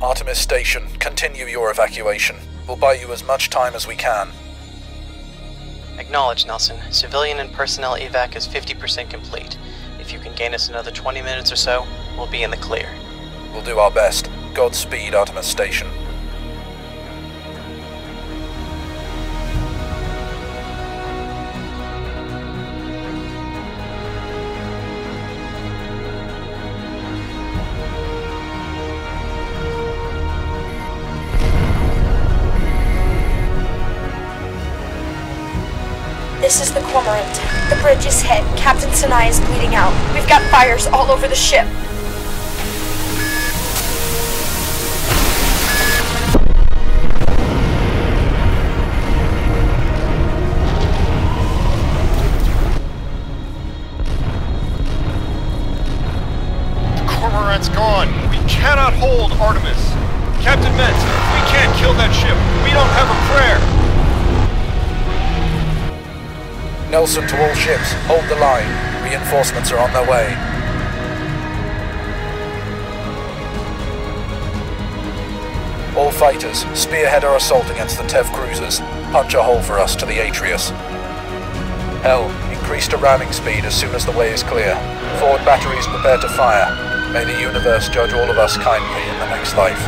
Artemis Station, continue your evacuation. We'll buy you as much time as we can. Acknowledged, Nelson. Civilian and personnel evac is 50% complete. If you can gain us another 20 minutes or so, we'll be in the clear. We'll do our best. Godspeed, Artemis Station. This is the Cormorant. The bridge is hit. Captain Sinai is bleeding out. We've got fires all over the ship. The Cormorant's gone. We cannot hold Artemis. Captain Metz, we can't kill that ship. We don't have a prayer. Nelson to all ships, hold the line. Reinforcements are on their way. All fighters, spearhead our assault against the Tev cruisers. Punch a hole for us to the Atreus. Hell, increase to ramming speed as soon as the way is clear. Forward batteries prepare to fire. May the universe judge all of us kindly in the next life.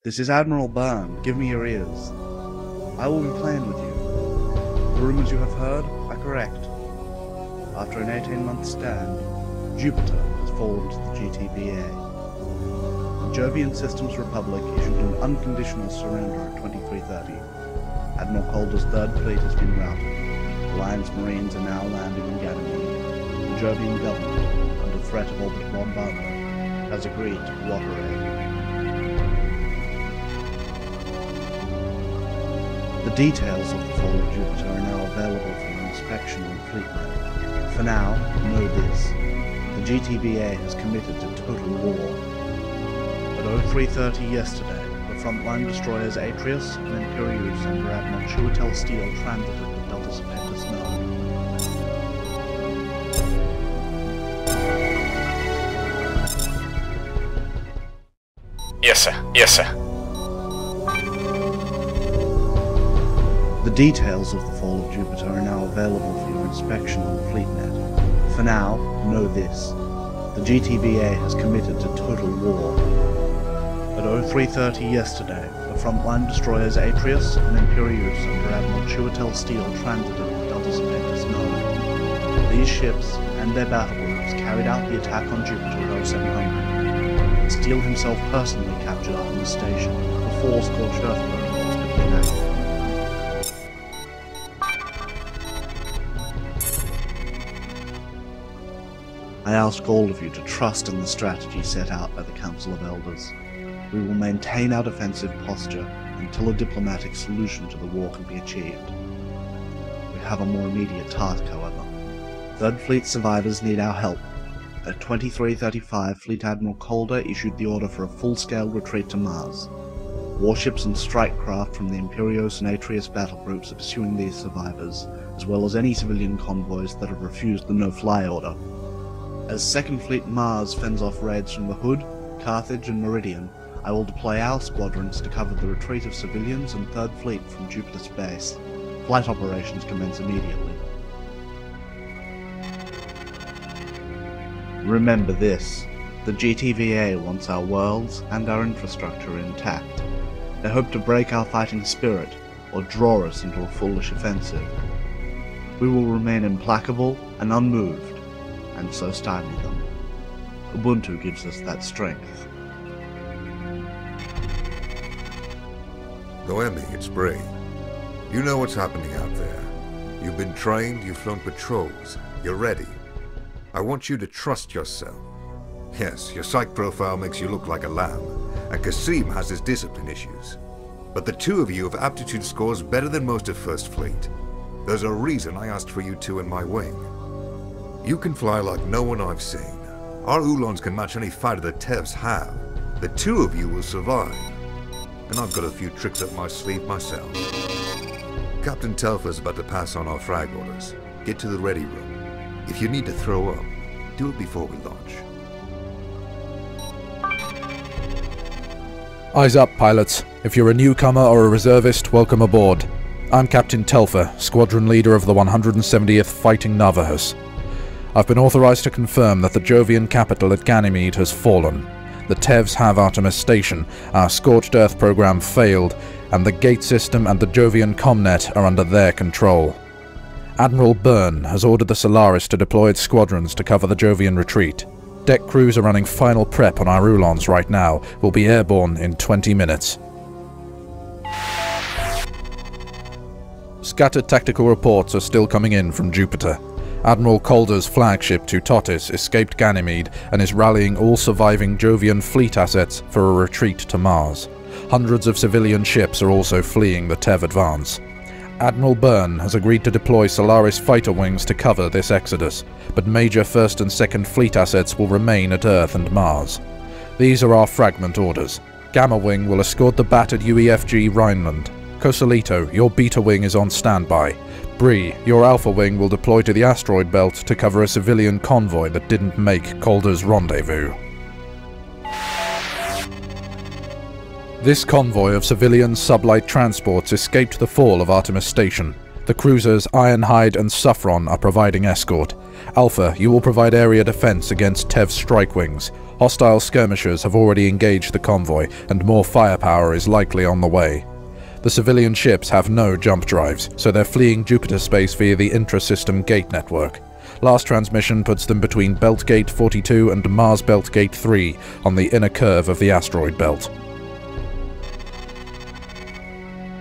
This is Admiral Byrne. Give me your ears. I will be playing with you. The rumors you have heard are correct. After an 18-month stand, Jupiter has fallen to the GTBA. The Jovian Systems Republic issued an unconditional surrender at 2330. Admiral Calder's Third Fleet has been routed. Alliance Marines are now landing in Ganymede. The Jovian government, under threat of orbital bombardment, has agreed to cooperate. The details of the fall of Jupiter are now available for your inspection on FleetNet. For now, know this. The GTBA has committed to total war. At 0330 yesterday, the frontline destroyers Atreus and Imperieuse under Admiral Chiwetel Steel transited the Delta Serpentis node. Yes, sir. Yes, sir. The details of the fall of Jupiter are now available for your inspection on FleetNet. For now, know this. The GTBA has committed to total war. At 0330 yesterday, the frontline destroyers Atreus and Imperieuse under Admiral Chiwetel Steel transited the Delta Serpentis node. These ships and their battlegroups carried out the attack on Jupiter at 0700. Steel himself personally captured Artemis Station before Scorched Earth protocols could be enacted. I ask all of you to trust in the strategy set out by the Council of Elders. We will maintain our defensive posture until a diplomatic solution to the war can be achieved. We have a more immediate task, however. Third Fleet survivors need our help. At 2335, Fleet Admiral Calder issued the order for a full-scale retreat to Mars. Warships and strike craft from the Imperios and Atreus battlegroups are pursuing these survivors, as well as any civilian convoys that have refused the no-fly order. As 2nd Fleet Mars fends off raids from the Hood, Carthage and Meridian, I will deploy our squadrons to cover the retreat of civilians and 3rd Fleet from Jupiter space. Flight operations commence immediately. Remember this, the GTVA wants our worlds and our infrastructure intact. They hope to break our fighting spirit, or draw us into a foolish offensive. We will remain implacable and unmoved, and so stymie them. Ubuntu gives us that strength. Noemi, it's Bray. You know what's happening out there. You've been trained, you've flown patrols, you're ready. I want you to trust yourself. Yes, your psych profile makes you look like a lamb, and Kasim has his discipline issues. But the two of you have aptitude scores better than most of 1st Fleet. There's a reason I asked for you two in my wing. You can fly like no one I've seen. Our Ulons can match any fighter the Tevs have. The two of you will survive. And I've got a few tricks up my sleeve myself. Captain Telfer's about to pass on our frag orders. Get to the ready room. If you need to throw up, do it before we launch. Eyes up, pilots. If you're a newcomer or a reservist, welcome aboard. I'm Captain Telfer, Squadron Leader of the 170th Fighting Navajos. I've been authorized to confirm that the Jovian capital at Ganymede has fallen. The Tevs have Artemis Station, our Scorched Earth program failed, and the gate system and the Jovian Comnet are under their control. Admiral Byrne has ordered the Solaris to deploy its squadrons to cover the Jovian retreat. Deck crews are running final prep on our Ulons right now. We'll be airborne in 20 minutes. Scattered tactical reports are still coming in from Jupiter. Admiral Calder's flagship Teutotis escaped Ganymede and is rallying all surviving Jovian fleet assets for a retreat to Mars. Hundreds of civilian ships are also fleeing the Tev advance. Admiral Byrne has agreed to deploy Solaris fighter wings to cover this exodus, but major 1st and 2nd Fleet assets will remain at Earth and Mars. These are our fragment orders. Gamma Wing will escort the battered UEFG Rhineland. Cosolito, your Beta Wing is on standby. Bree, your Alpha Wing will deploy to the asteroid belt to cover a civilian convoy that didn't make Calder's rendezvous. This convoy of civilian sublight transports escaped the fall of Artemis Station. The cruisers Ironhide and Saffron are providing escort. Alpha, you will provide area defense against Tev's strike wings. Hostile skirmishers have already engaged the convoy, and more firepower is likely on the way. The civilian ships have no jump drives, so they're fleeing Jupiter space via the intra-system gate network. Last transmission puts them between Belt Gate 42 and Mars Belt Gate 3 on the inner curve of the asteroid belt.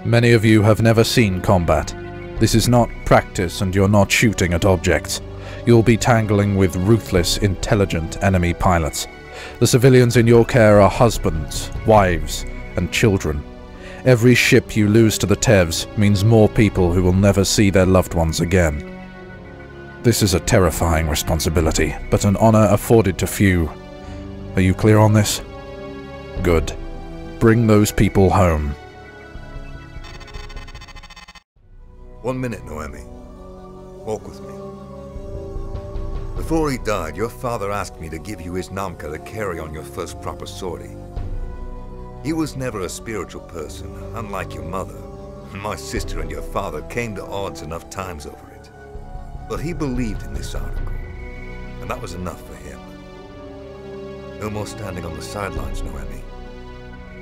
Many of you have never seen combat. This is not practice and you're not shooting at objects. You'll be tangling with ruthless, intelligent enemy pilots. The civilians in your care are husbands, wives, and children. Every ship you lose to the Tevs means more people who will never see their loved ones again. This is a terrifying responsibility, but an honor afforded to few. Are you clear on this? Good. Bring those people home. 1 minute, Noemi. Walk with me. Before he died, your father asked me to give you his Namka to carry on your first proper sortie. He was never a spiritual person, unlike your mother. My sister and your father came to odds enough times over it. But he believed in this article, and that was enough for him. No more standing on the sidelines, Noemi.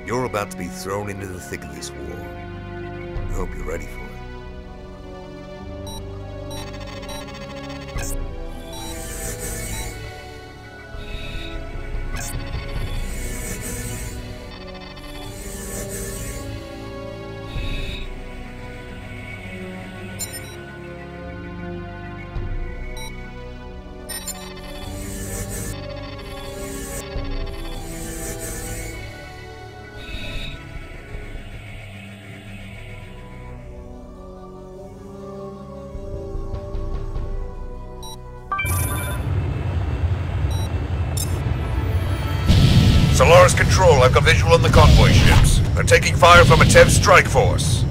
You're about to be thrown into the thick of this war. I hope you're ready for it. Control, I've got visual on the convoy ships. They're taking fire from a TEV strike force.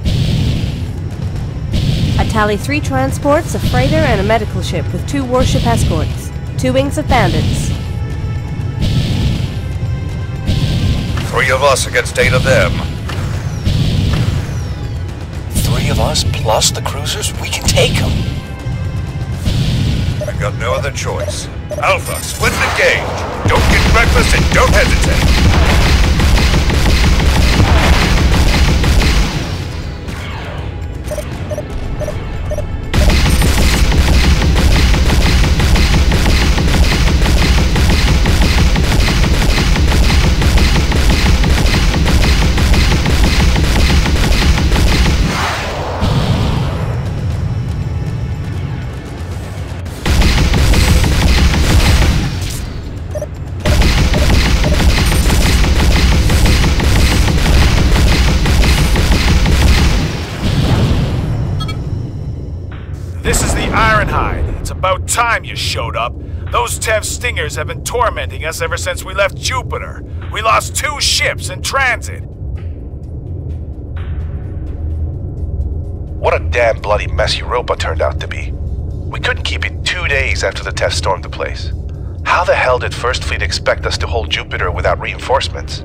I tally 3 transports, a freighter, and a medical ship with 2 warship escorts. 2 wings of bandits. 3 of us against 8 of them. 3 of us plus the cruisers? We can take them. We've got no other choice. Alpha, split and engage. Don't get reckless and don't hesitate. This is the Ironhide. It's about time you showed up. Those TEV Stingers have been tormenting us ever since we left Jupiter. We lost 2 ships in transit. What a damn bloody mess Europa turned out to be. We couldn't keep it 2 days after the TEV stormed the place. How the hell did First Fleet expect us to hold Jupiter without reinforcements?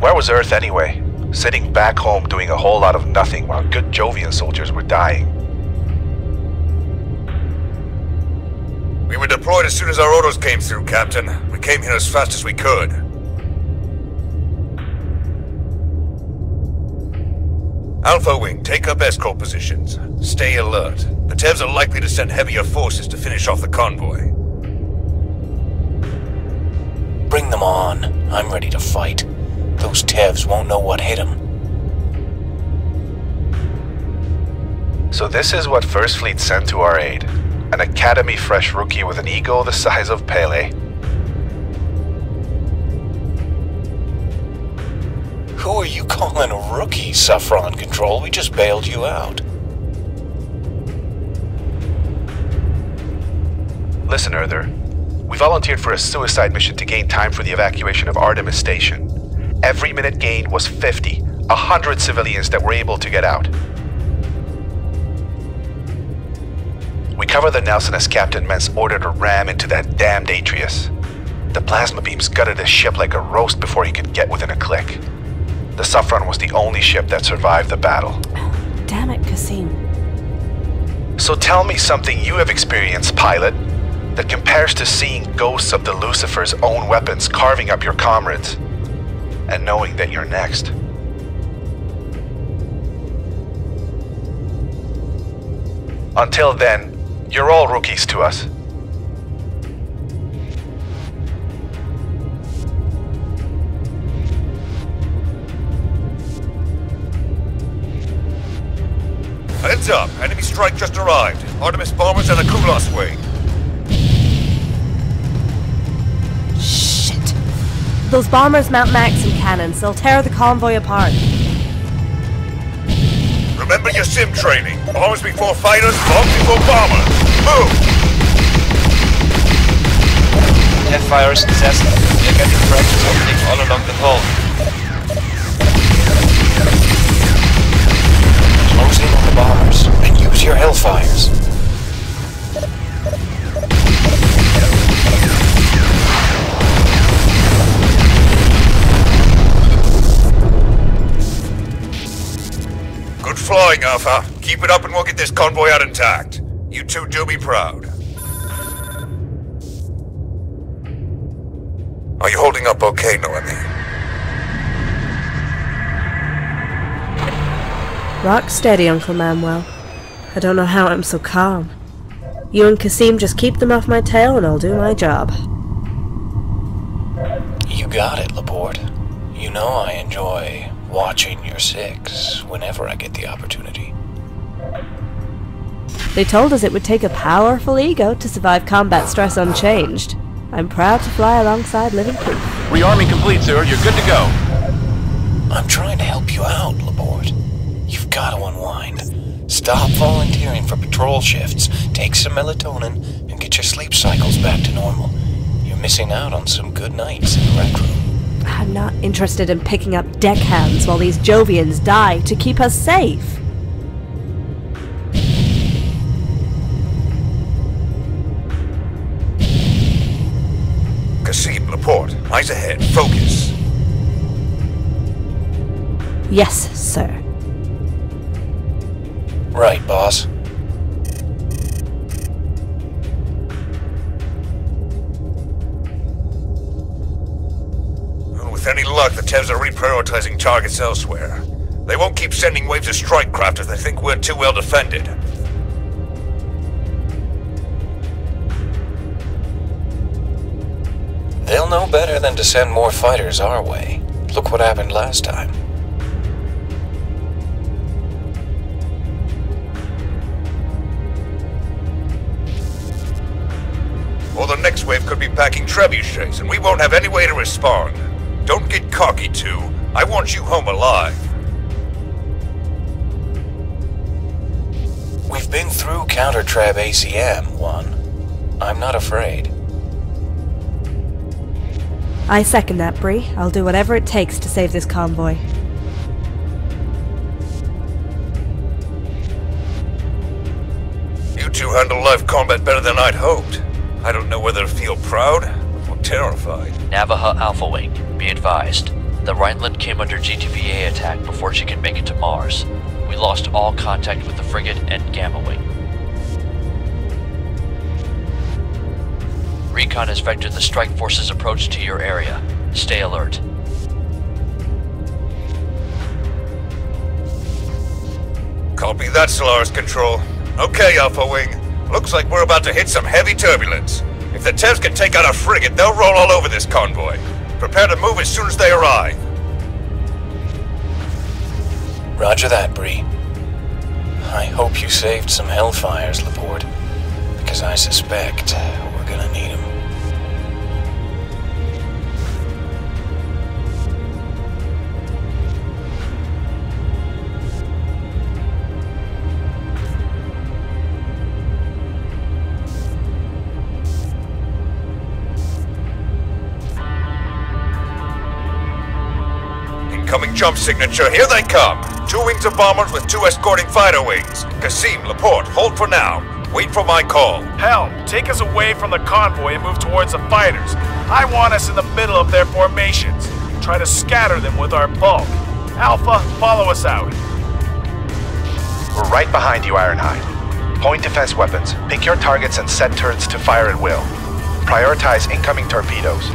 Where was Earth anyway? Sitting back home doing a whole lot of nothing while good Jovian soldiers were dying. We were deployed as soon as our orders came through, Captain. We came here as fast as we could. Alpha Wing, take up escort positions. Stay alert. The TEVs are likely to send heavier forces to finish off the convoy. Bring them on. I'm ready to fight. Those TEVs won't know what hit them. So this is what First Fleet sent to our aid. An Academy fresh rookie with an ego the size of Pele. Who are you calling a rookie, Saffron Control? We just bailed you out. Listen, Earther. We volunteered for a suicide mission to gain time for the evacuation of Artemis Station. Every minute gained was 50, 100 civilians that were able to get out. We covered the Nelson as Captain Mentz ordered a ram into that damned Atreus. The plasma beams gutted the ship like a roast before he could get within a click. The Saffron was the only ship that survived the battle. Damn it, Kasim. So tell me something you have experienced, pilot, that compares to seeing ghosts of the Lucifer's own weapons carving up your comrades. And knowing that you're next. Until then, you're all rookies to us. Heads up! Enemy strike just arrived. Artemis bombers and a Kulas wing. Those bombers mount Maxim cannons. They'll tear the convoy apart. Remember your sim training. Bombers before fighters, bombs before bombers. Move! TEV fires in Cessna. We're getting fractures opening all along the hull. Close in on the bombers and use your Hellfires. Good flying, Alpha. Keep it up and we'll get this convoy out intact. You two do me proud. Are you holding up okay, Noemi? Rock steady, Uncle Manuel. I don't know how I'm so calm. You and Kasim just keep them off my tail and I'll do my job. You got it, Laporte. You know I enjoy watching your 6 whenever I get the opportunity. They told us it would take a powerful ego to survive combat stress unchanged. I'm proud to fly alongside living proof. Rearming complete, sir. You're good to go. I'm trying to help you out, Laporte. You've got to unwind. Stop volunteering for patrol shifts, take some melatonin, and get your sleep cycles back to normal. You're missing out on some good nights in the rec room. I'm not interested in picking up deckhands while these Jovians die to keep us safe. Kasim, Laporte, eyes ahead, focus. Yes, sir. Right, boss. With any luck, the Tevs are reprioritizing targets elsewhere. They won't keep sending waves of strike craft if they think we're too well defended. They'll know better than to send more fighters our way. Look what happened last time. Or the next wave could be packing trebuchets, and we won't have any way to respond. Don't get cocky, too. I want you home alive. We've been through counter-trab ACM, One. I'm not afraid. I second that, Bree. I'll do whatever it takes to save this convoy. You two handle live combat better than I'd hoped. I don't know whether to feel proud or terrified. Navaja Alpha Wing, be advised. The Rhineland came under GTVA attack before she could make it to Mars. We lost all contact with the frigate and Gamma Wing. Recon has vectored the strike force's approach to your area. Stay alert. Copy that, Solaris Control. Okay, Alpha Wing. Looks like we're about to hit some heavy turbulence. If the Tevs can take out a frigate, they'll roll all over this convoy. Prepare to move as soon as they arrive. Roger that, Bree. I hope you saved some Hellfires, Laporte, because I suspect we're gonna need them. Incoming jump signature, here they come! 2 wings of bombers with 2 escorting fighter wings. Kasim, Laporte, hold for now. Wait for my call. Hell, take us away from the convoy and move towards the fighters. I want us in the middle of their formations. Try to scatter them with our bulk. Alpha, follow us out. We're right behind you, Ironhide. Point defense weapons, pick your targets and set turrets to fire at will. Prioritize incoming torpedoes.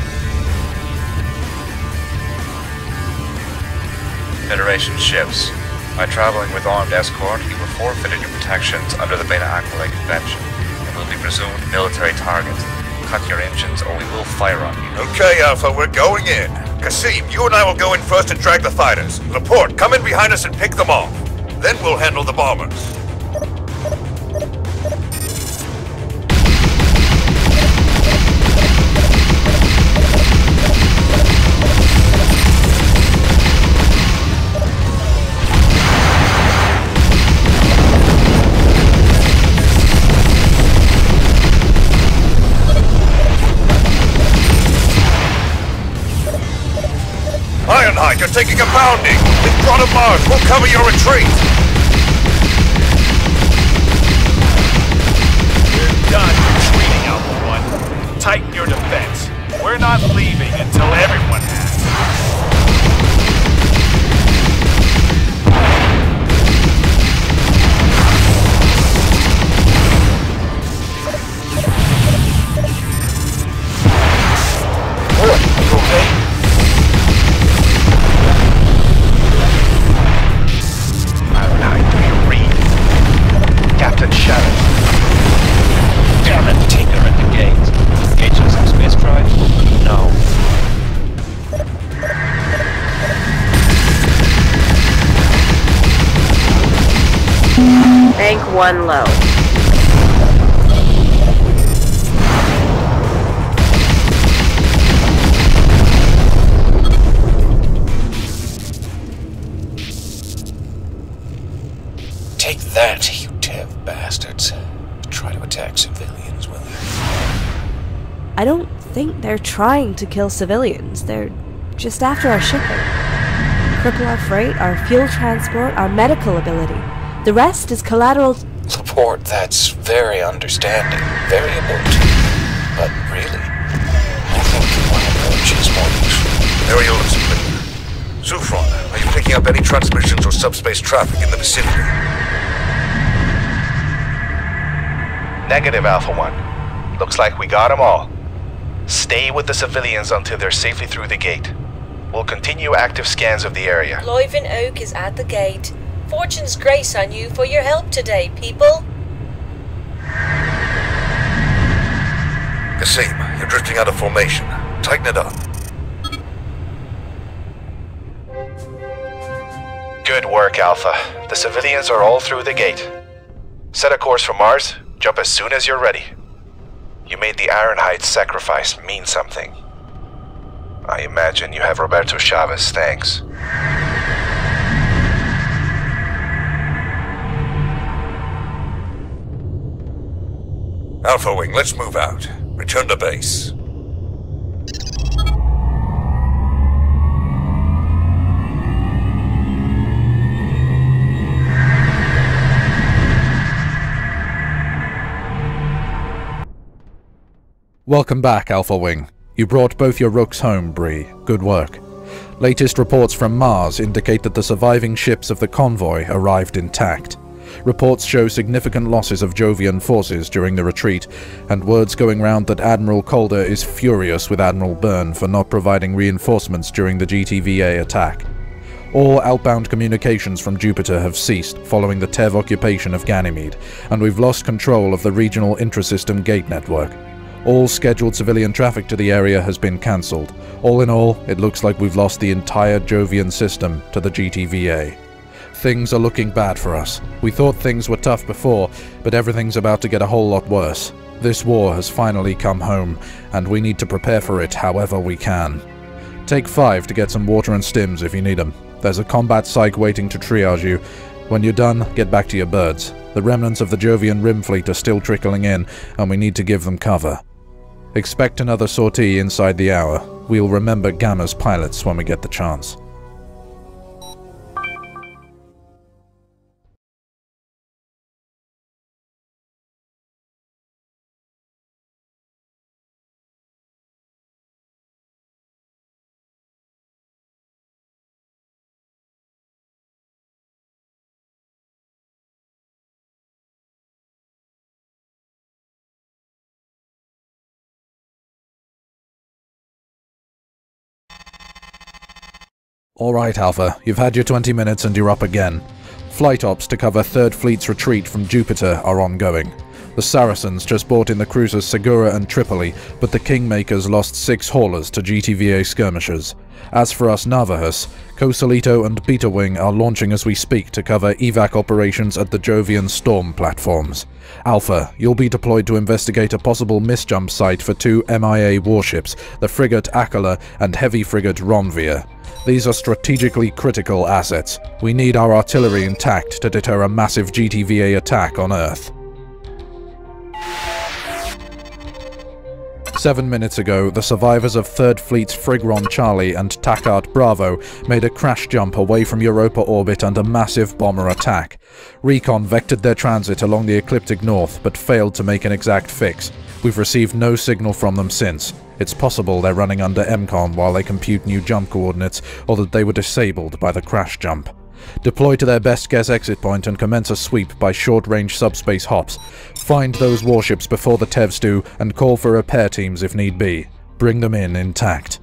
Federation ships. By traveling with armed escort, you have forfeited your protections under the Beta-Aquila Convention and will be presumed military targets. Cut your engines or we will fire on you. Okay, Alpha, we're going in. Kasim, you and I will go in first and drag the fighters. Laporte, come in behind us and pick them off. Then we'll handle the bombers. Ironhide, you're taking a pounding! This drone of Mars will cover your retreat! We're done retreating, Alpha 1. Tighten your defense. We're not leaving until everyone has. Are you okay? Captain Shadow. Damn it, take her at the gate. Engaging some space drive? No. Bank 1 low. Take that, you Tev bastards. Try to attack civilians, will you? I don't think they're They're trying to kill civilians. They're just after our shipping. Cripple our freight, our fuel transport, our medical ability. The rest is collateral. Laporte, that's very understanding, very alert. But really, I think my approach is more useful. Ariel and Splinter. Zufron, are you picking up any transmissions or subspace traffic in the vicinity? Negative, Alpha 1. Looks like we got them all. Stay with the civilians until they're safely through the gate. We'll continue active scans of the area. Loyvin Oak is at the gate. Fortune's grace on you for your help today, people. Kasim, you're drifting out of formation. Tighten it up. Good work, Alpha. The civilians are all through the gate. Set a course for Mars. Jump as soon as you're ready. You made the Ironhide sacrifice mean something. I imagine you have Roberto Chavez' thanks. Alpha Wing, let's move out. Return to base. Welcome back, Alpha Wing. You brought both your rooks home, Bree. Good work. Latest reports from Mars indicate that the surviving ships of the convoy arrived intact. Reports show significant losses of Jovian forces during the retreat, and words going round that Admiral Calder is furious with Admiral Byrne for not providing reinforcements during the GTVA attack. All outbound communications from Jupiter have ceased following the TEV occupation of Ganymede, and we've lost control of the regional intrasystem gate network. All scheduled civilian traffic to the area has been cancelled. All in all, it looks like we've lost the entire Jovian system to the GTVA. Things are looking bad for us. We thought things were tough before, but everything's about to get a whole lot worse. This war has finally come home, and we need to prepare for it however we can. Take 5 to get some water and stims if you need them. There's a combat psych waiting to triage you. When you're done, get back to your birds. The remnants of the Jovian Rim fleet are still trickling in, and we need to give them cover. Expect another sortie inside the hour. We'll remember Gamma's pilots when we get the chance. Alright, Alpha, you've had your 20 minutes and you're up again. Flight ops to cover 3rd Fleet's retreat from Jupiter are ongoing. The Saracens just brought in the cruisers Segura and Tripoli, but the Kingmakers lost 6 haulers to GTVA skirmishers. As for us Navajos, Cosolito and Beta Wing are launching as we speak to cover evac operations at the Jovian Storm platforms. Alpha, you'll be deployed to investigate a possible misjump site for 2 MIA warships, the frigate Akala and heavy frigate Ronvia. These are strategically critical assets. We need our artillery intact to deter a massive GTVA attack on Earth. 7 minutes ago, the survivors of 3rd Fleet's Frigron Charlie and Takkart Bravo made a crash jump away from Europa orbit under massive bomber attack. Recon vectored their transit along the ecliptic north, but failed to make an exact fix. We've received no signal from them since. It's possible they're running under MCON while they compute new jump coordinates, or that they were disabled by the crash jump. Deploy to their best guess exit point and commence a sweep by short-range subspace hops. Find those warships before the TEVs do, and call for repair teams if need be. Bring them in intact.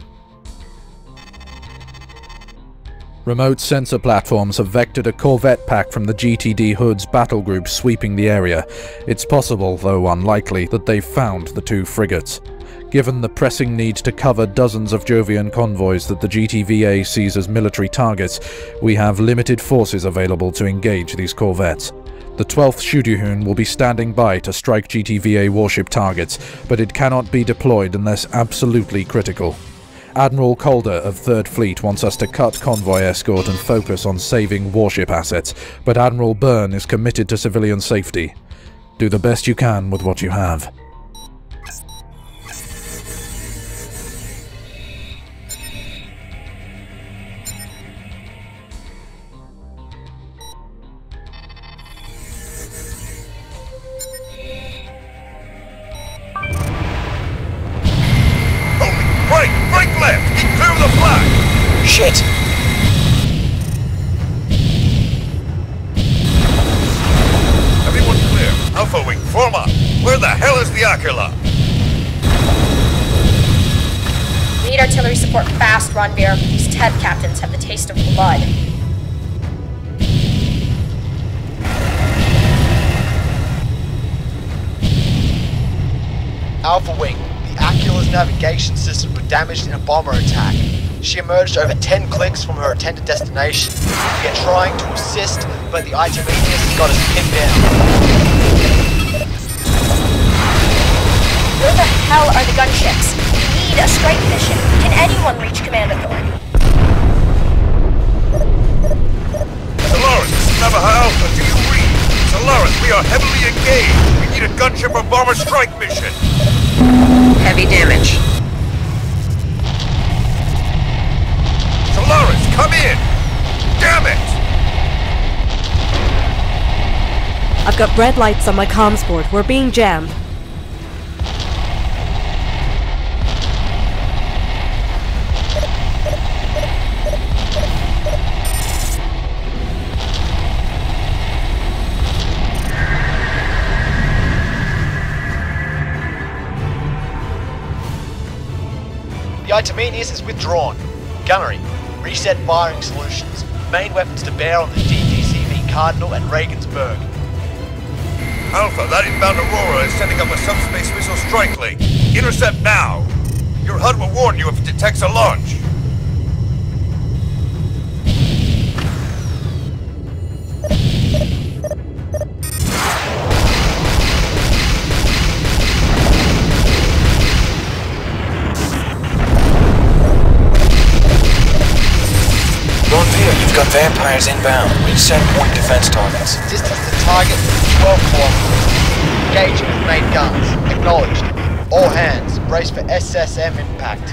Remote sensor platforms have vectored a corvette pack from the GTD Hood's battle group sweeping the area. It's possible, though unlikely, that they've found the 2 frigates. Given the pressing need to cover dozens of Jovian convoys that the GTVA sees as military targets, we have limited forces available to engage these corvettes. The 12th Shuduhun will be standing by to strike GTVA warship targets, but it cannot be deployed unless absolutely critical. Admiral Calder of 3rd Fleet wants us to cut convoy escort and focus on saving warship assets, but Admiral Byrne is committed to civilian safety. Do the best you can with what you have. shit! Everyone clear. Alpha Wing, form up. Where the hell is the Aquila? We need artillery support fast, Ronveer. These TEV captains have the taste of blood. Alpha Wing, the Aquila's navigation systems were damaged in a bomber attack. She emerged over 10 clicks from her intended destination. We are trying to assist, but the Archimedes has got us pinned down. Where the hell are the gunships? We need a strike mission. Can anyone reach command authority? Solaris, this is Navajo Alpha. Do you read? Solaris, we are heavily engaged. We need a gunship or bomber strike mission. Heavy damage. Solaris, come in! Damn it! I've got red lights on my comms board. We're being jammed. The Archimedes is withdrawn. Gunnery, reset firing solutions. Main weapons to bear on the DDCV Cardinal and Regensburg. Alpha, that inbound Aurora is setting up a subspace missile strike link. Intercept now! Your HUD will warn you if it detects a launch. Ronveer, you've got vampires inbound. Reset point defense targets. Distance to target 12 kilometers. Engaging with main guns. Acknowledged. All hands, brace for SSM impact.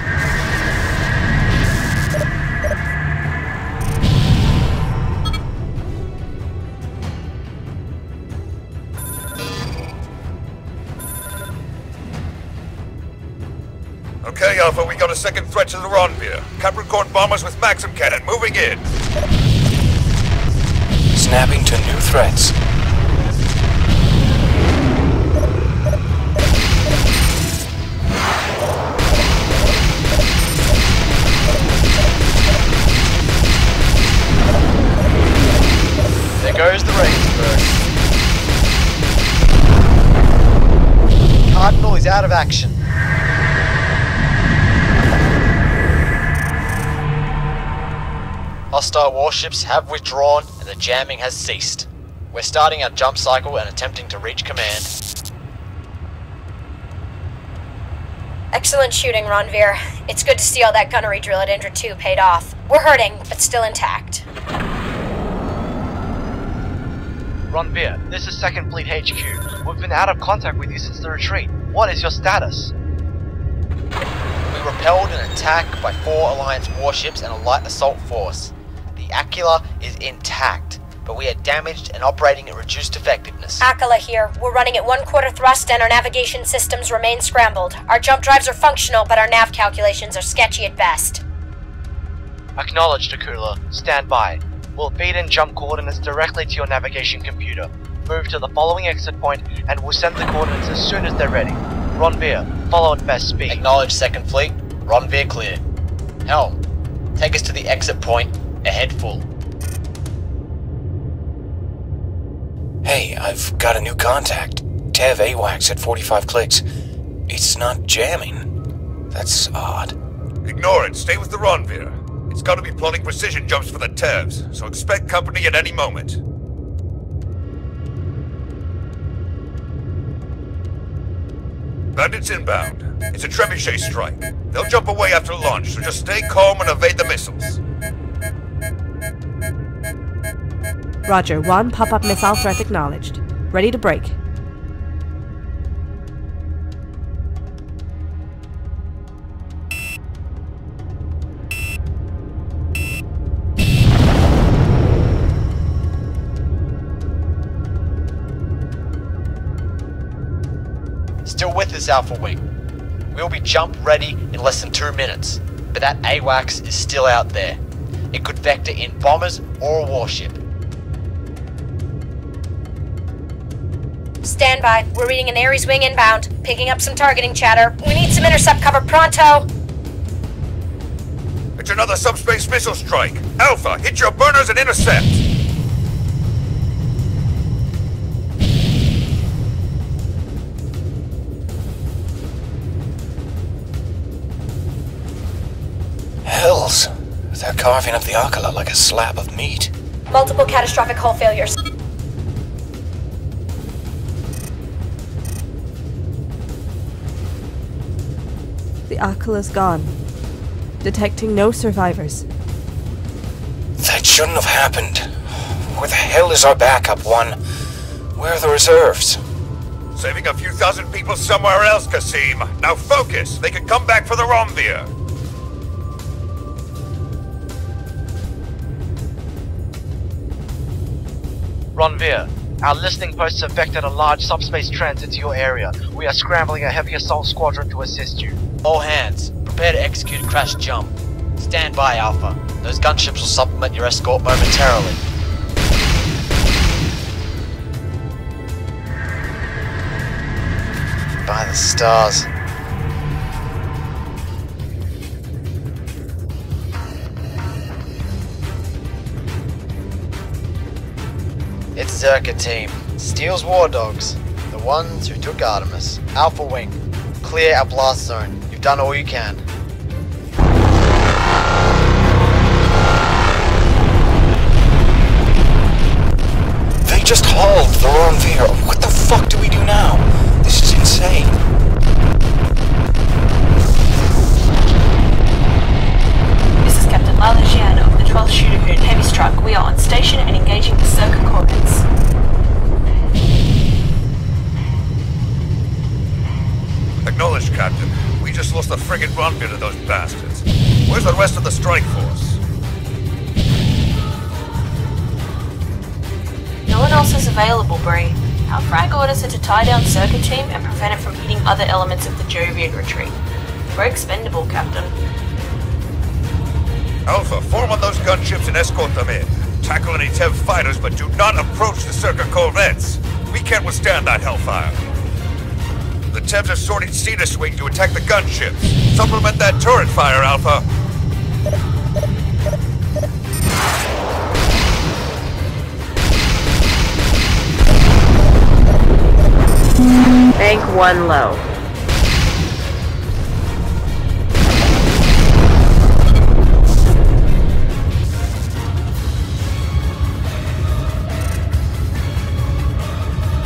Okay, Alpha, we got a second threat to the Ronveer. Capricorn bombers with Maxim cannon moving in. Snapping to new threats. There goes the Regensburg. Cardinal is out of action. Hostile warships have withdrawn and the jamming has ceased. We're starting our jump cycle and attempting to reach command. Excellent shooting, Ronveer. It's good to see all that gunnery drill at Indra 2 paid off. We're hurting, but still intact. Ronveer, this is 2nd Fleet HQ. We've been out of contact with you since the retreat. What is your status? We repelled an attack by 4 Alliance warships and a light assault force. The Aquila is intact, but we are damaged and operating at reduced effectiveness. Aquila here. We're running at 1/4 thrust and our navigation systems remain scrambled. Our jump drives are functional, but our nav calculations are sketchy at best. Acknowledged, Akula. Stand by. We'll feed in jump coordinates directly to your navigation computer. Move to the following exit point, and we'll send the coordinates as soon as they're ready. Ronveer, follow at best speed. Acknowledged, 2nd Fleet. Ronveer clear. Helm, take us to the exit point. Ahead full. Hey, I've got a new contact. Tev AWACS at 45 clicks. It's not jamming. That's odd. Ignore it. Stay with the Ronveer. It's got to be plotting precision jumps for the Tevs, so expect company at any moment. Bandits inbound. It's a trebuchet strike. They'll jump away after launch, so just stay calm and evade the missiles. Roger, 1 pop-up missile threat acknowledged. Ready to break. Still with us, Alpha Wing. We'll be jump ready in less than 2 minutes, but that AWACS is still out there. It could vector in bombers or a warship. Stand by. We're reading an Ares wing inbound. Picking up some targeting chatter. We need some intercept cover pronto. It's another subspace missile strike. Alpha, hit your burners and intercept. Hells. They're carving up the Akala like a slab of meat. Multiple catastrophic hull failures. The Akala's gone. Detecting no survivors. That shouldn't have happened. Where the hell is our backup one? Where are the reserves? Saving a few thousand people somewhere else, Kasim. Now focus. They can come back for the Romvir. Ronvir, our listening posts have vectored a large subspace transit to your area. We are scrambling a heavy assault squadron to assist you. All hands, prepare to execute a crash jump. Stand by, Alpha. Those gunships will supplement your escort momentarily. By the stars. It's Zerka team. Steele's War Dogs. The ones who took Artemis. Alpha Wing. Clear our blast zone. You've done all you can. They just hauled the Romvir. What the fuck do we do now? This is insane. This is Captain Lila Jian of the 12th Shooter Heavy Strike. We are on station and engaging the Circa Corvettes. Acknowledged, Captain. We just lost the friggin' Romvir to those bastards. Where's the rest of the strike force? No one else is available, Bree. Our frag orders are to tie down Circa team and prevent it from hitting other elements of the Jovian retreat. We're expendable, Captain. Alpha, form on those gunships and escort them in. Tackle any TEV fighters, but do not approach the Circa corvettes. We can't withstand that hellfire. The TEVs are sorting Cedar Swing to attack the gunships. Supplement that turret fire, Alpha. Bank 1 low.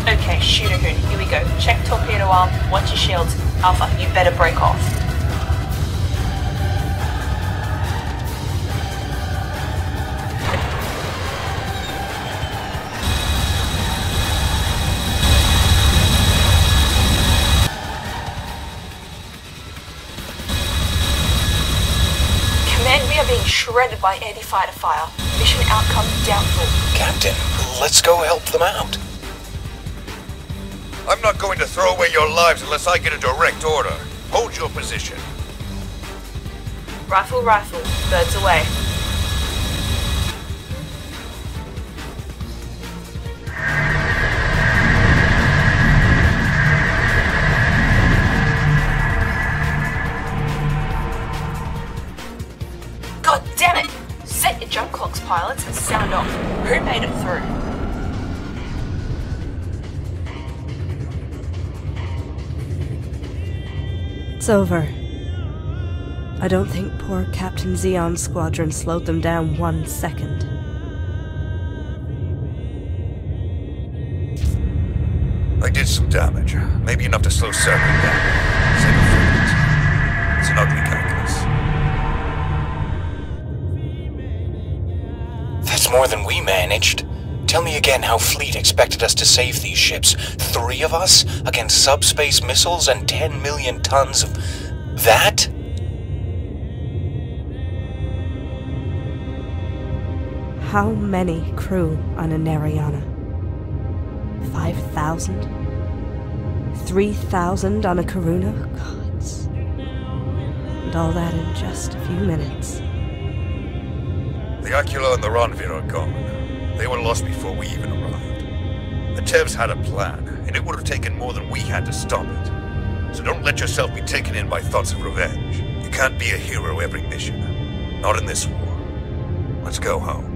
Okay, Shooter Hoon, here we go. Check torpedo arm, watch your shields. Alpha, you better break off. Command, we are being shredded by anti-fighter fire. Mission outcome doubtful. Captain, let's go help them out. I'm not going to throw away your lives unless I get a direct order. Hold your position. Rifle, rifle, birds away. God damn it! Set your jump clocks, pilots, and sound off. Who made it through? It's over. I don't think poor Captain Xeon's squadron slowed them down 1 second. I did some damage. Maybe enough to slow Circa down. Save a frigate. It's an ugly calculus. That's more than we managed. Tell me again how Fleet expected us to save these ships. 3 of us against subspace missiles and 10 million tons of... that? How many crew on a Neriana? 5,000? 3,000 on a Karuna? Gods. And all that in just a few minutes. The Acula and the Ronvir are gone. They were lost before we even arrived. The Tevs had a plan, and it would have taken more than we had to stop it. So don't let yourself be taken in by thoughts of revenge. You can't be a hero every mission. Not in this war. Let's go home.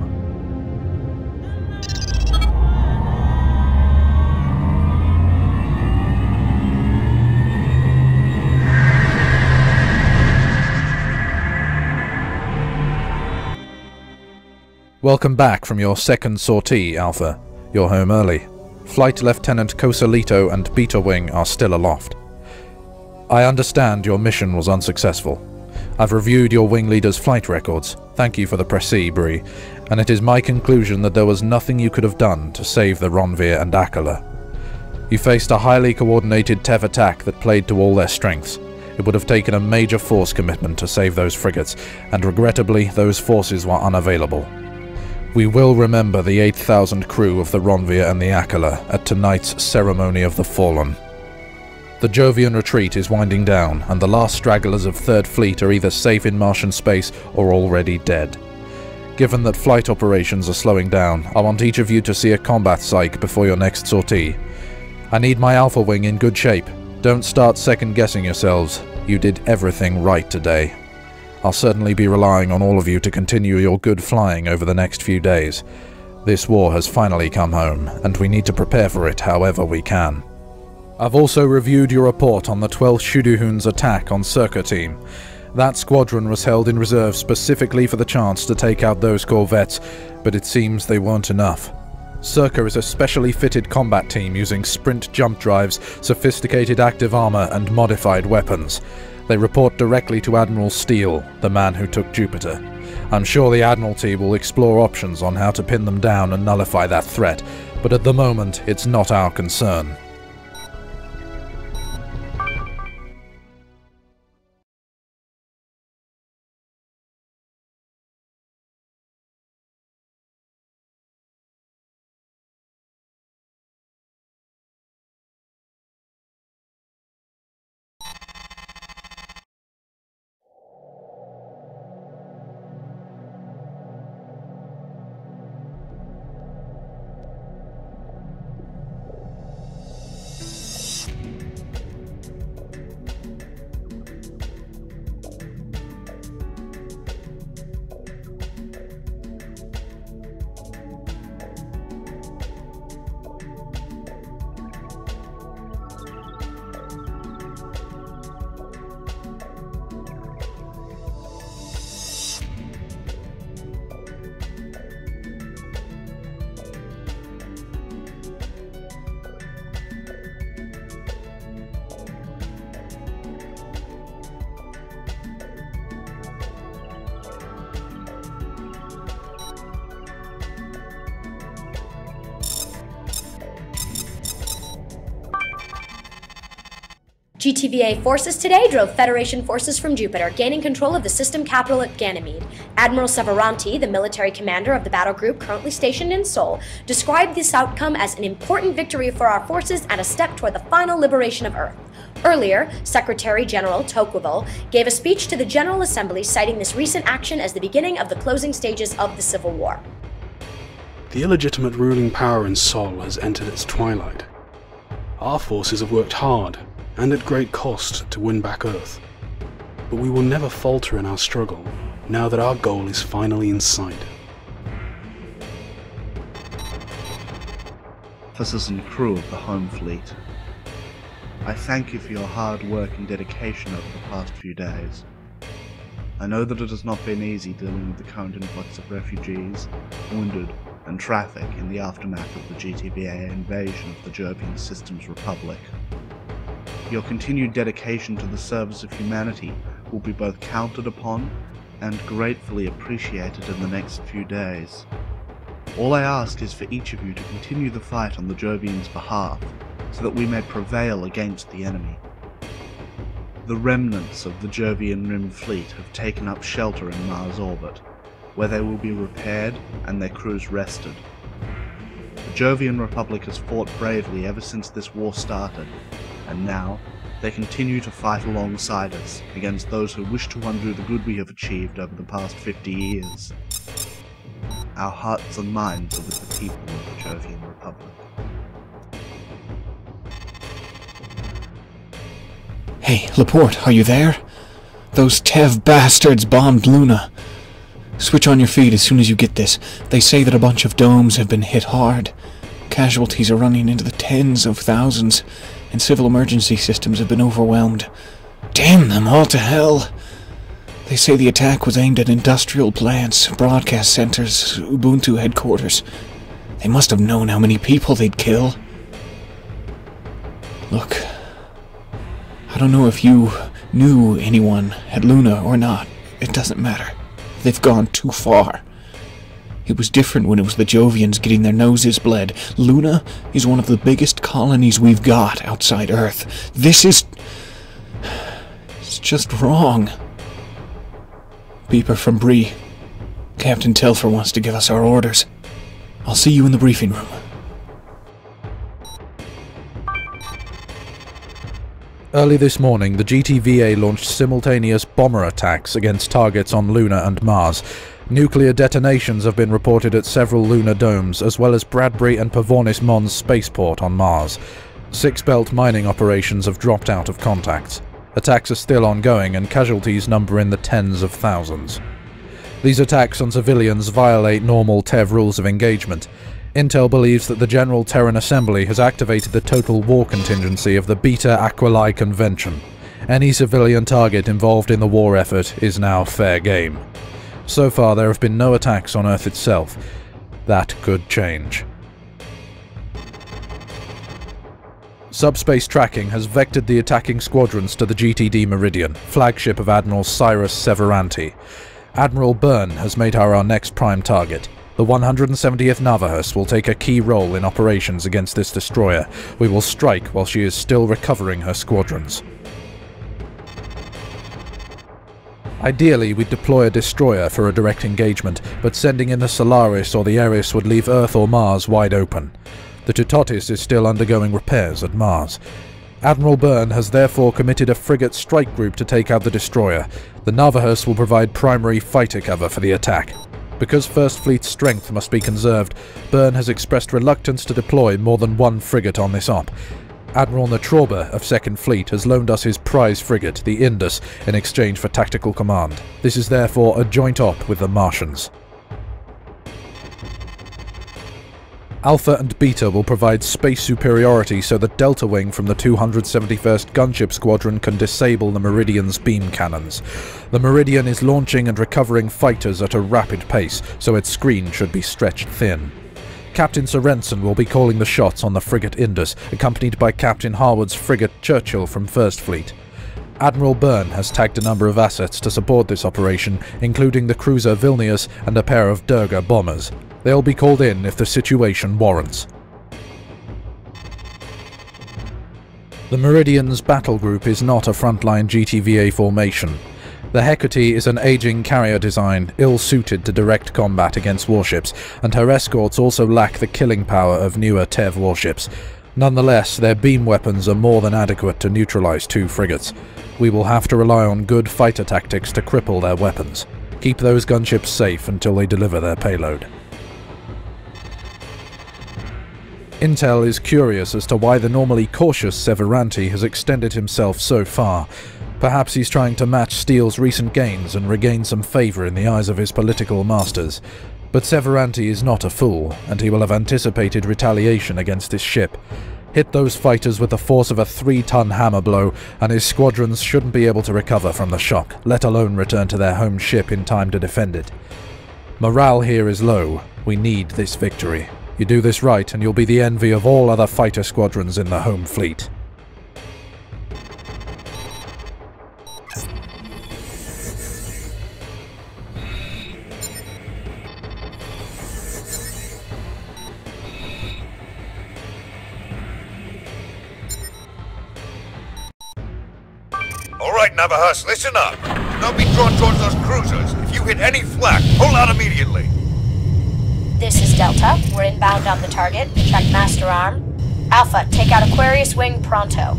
Welcome back from your second sortie, Alpha. You're home early. Flight Lieutenant Cosalito and Beta Wing are still aloft. I understand your mission was unsuccessful. I've reviewed your wing leader's flight records. Thank you for the précis, Bree. And it is my conclusion that there was nothing you could have done to save the Ronvir and Acula. You faced a highly coordinated Tev attack that played to all their strengths. It would have taken a major force commitment to save those frigates, and regrettably, those forces were unavailable. We will remember the 8,000 crew of the Ronvir and the Acula at tonight's Ceremony of the Fallen. The Jovian retreat is winding down, and the last stragglers of Third Fleet are either safe in Martian space or already dead. Given that flight operations are slowing down, I want each of you to see a combat psych before your next sortie. I need my Alpha Wing in good shape. Don't start second-guessing yourselves. You did everything right today. I'll certainly be relying on all of you to continue your good flying over the next few days. This war has finally come home, and we need to prepare for it however we can. I've also reviewed your report on the 12th Shuduhun's attack on Circa Team. That squadron was held in reserve specifically for the chance to take out those corvettes, but it seems they weren't enough. Circa is a specially fitted combat team using sprint jump drives, sophisticated active armor, and modified weapons. They report directly to Admiral Steele, the man who took Jupiter. I'm sure the Admiralty will explore options on how to pin them down and nullify that threat, but at the moment, it's not our concern. GTVA forces today drove Federation forces from Jupiter, gaining control of the system capital at Ganymede. Admiral Severanti, the military commander of the battle group currently stationed in Sol, described this outcome as an important victory for our forces and a step toward the final liberation of Earth. Earlier, Secretary General Tocqueville gave a speech to the General Assembly citing this recent action as the beginning of the closing stages of the Civil War. The illegitimate ruling power in Sol has entered its twilight. Our forces have worked hard, and at great cost, to win back Earth. But we will never falter in our struggle, now that our goal is finally in sight. Officers and crew of the Home Fleet, I thank you for your hard work and dedication over the past few days. I know that it has not been easy dealing with the current influx of refugees, wounded, and traffic in the aftermath of the GTVA invasion of the Jovian Systems Republic. Your continued dedication to the service of humanity will be both counted upon and gratefully appreciated in the next few days. All I ask is for each of you to continue the fight on the Jovians' behalf, so that we may prevail against the enemy. The remnants of the Jovian Rim fleet have taken up shelter in Mars orbit, where they will be repaired and their crews rested. The Jovian Republic has fought bravely ever since this war started, and now they continue to fight alongside us against those who wish to undo the good we have achieved over the past 50 years. our hearts and minds are with the people of the Jovian Republic. Hey, Laporte, are you there? Those Tev bastards bombed Luna. Switch on your feed as soon as you get this. They say that a bunch of domes have been hit hard. Casualties are running into the tens of thousands, and civil emergency systems have been overwhelmed. Damn them all to hell! They say the attack was aimed at industrial plants, broadcast centers, Ubuntu headquarters. They must have known how many people they'd kill. Look, I don't know if you knew anyone at Luna or not. It doesn't matter. They've gone too far. It was different when it was the Jovians getting their noses bled. Luna is one of the biggest colonies we've got outside Earth. This is... it's just wrong. Beeper from Bree. Captain Telfer wants to give us our orders. I'll see you in the briefing room. Early this morning, the GTVA launched simultaneous bomber attacks against targets on Luna and Mars. Nuclear detonations have been reported at several lunar domes, as well as Bradbury and Pavornis Mons spaceport on Mars. Six-belt mining operations have dropped out of contacts. Attacks are still ongoing, and casualties number in the tens of thousands. These attacks on civilians violate normal TEV rules of engagement. Intel believes that the General Terran Assembly has activated the total war contingency of the Beta Aquilae Convention. Any civilian target involved in the war effort is now fair game. So far, there have been no attacks on Earth itself. That could change. Subspace tracking has vectored the attacking squadrons to the GTD Meridian, flagship of Admiral Cyrus Severanti. Admiral Byrne has made her our next prime target. The 170th Navahus will take a key role in operations against this destroyer. We will strike while she is still recovering her squadrons. Ideally, we'd deploy a destroyer for a direct engagement, but sending in the Solaris or the Eris would leave Earth or Mars wide open. The Tutotis is still undergoing repairs at Mars. Admiral Byrne has therefore committed a frigate strike group to take out the destroyer. The Navahus will provide primary fighter cover for the attack. Because First Fleet's strength must be conserved, Byrne has expressed reluctance to deploy more than one frigate on this op. Admiral Natroba of 2nd Fleet has loaned us his prize frigate, the Indus, in exchange for tactical command. This is therefore a joint op with the Martians. Alpha and Beta will provide space superiority so that Delta Wing from the 271st Gunship Squadron can disable the Meridian's beam cannons. The Meridian is launching and recovering fighters at a rapid pace, so its screen should be stretched thin. Captain Sorensen will be calling the shots on the frigate Indus, accompanied by Captain Harwood's frigate Churchill from 1st Fleet. Admiral Byrne has tagged a number of assets to support this operation, including the cruiser Vilnius and a pair of Durga bombers. They'll be called in if the situation warrants. The Meridian's battle group is not a frontline GTVA formation. The Hecate is an aging carrier design, ill-suited to direct combat against warships, and her escorts also lack the killing power of newer TEV warships. Nonetheless, their beam weapons are more than adequate to neutralize 2 frigates. We will have to rely on good fighter tactics to cripple their weapons. Keep those gunships safe until they deliver their payload. Intel is curious as to why the normally cautious Severanti has extended himself so far. Perhaps he's trying to match Steele's recent gains and regain some favour in the eyes of his political masters. But Severanti is not a fool, and he will have anticipated retaliation against his ship. Hit those fighters with the force of a 3-ton hammer blow, and his squadrons shouldn't be able to recover from the shock, let alone return to their home ship in time to defend it. Morale here is low. We need this victory. You do this right, and you'll be the envy of all other fighter squadrons in the home fleet. Alright, Navahus, listen up. Do not be drawn towards those cruisers. If you hit any flak, pull out immediately. This is Delta. We're inbound on the target. Check master arm. Alpha, take out Aquarius Wing pronto.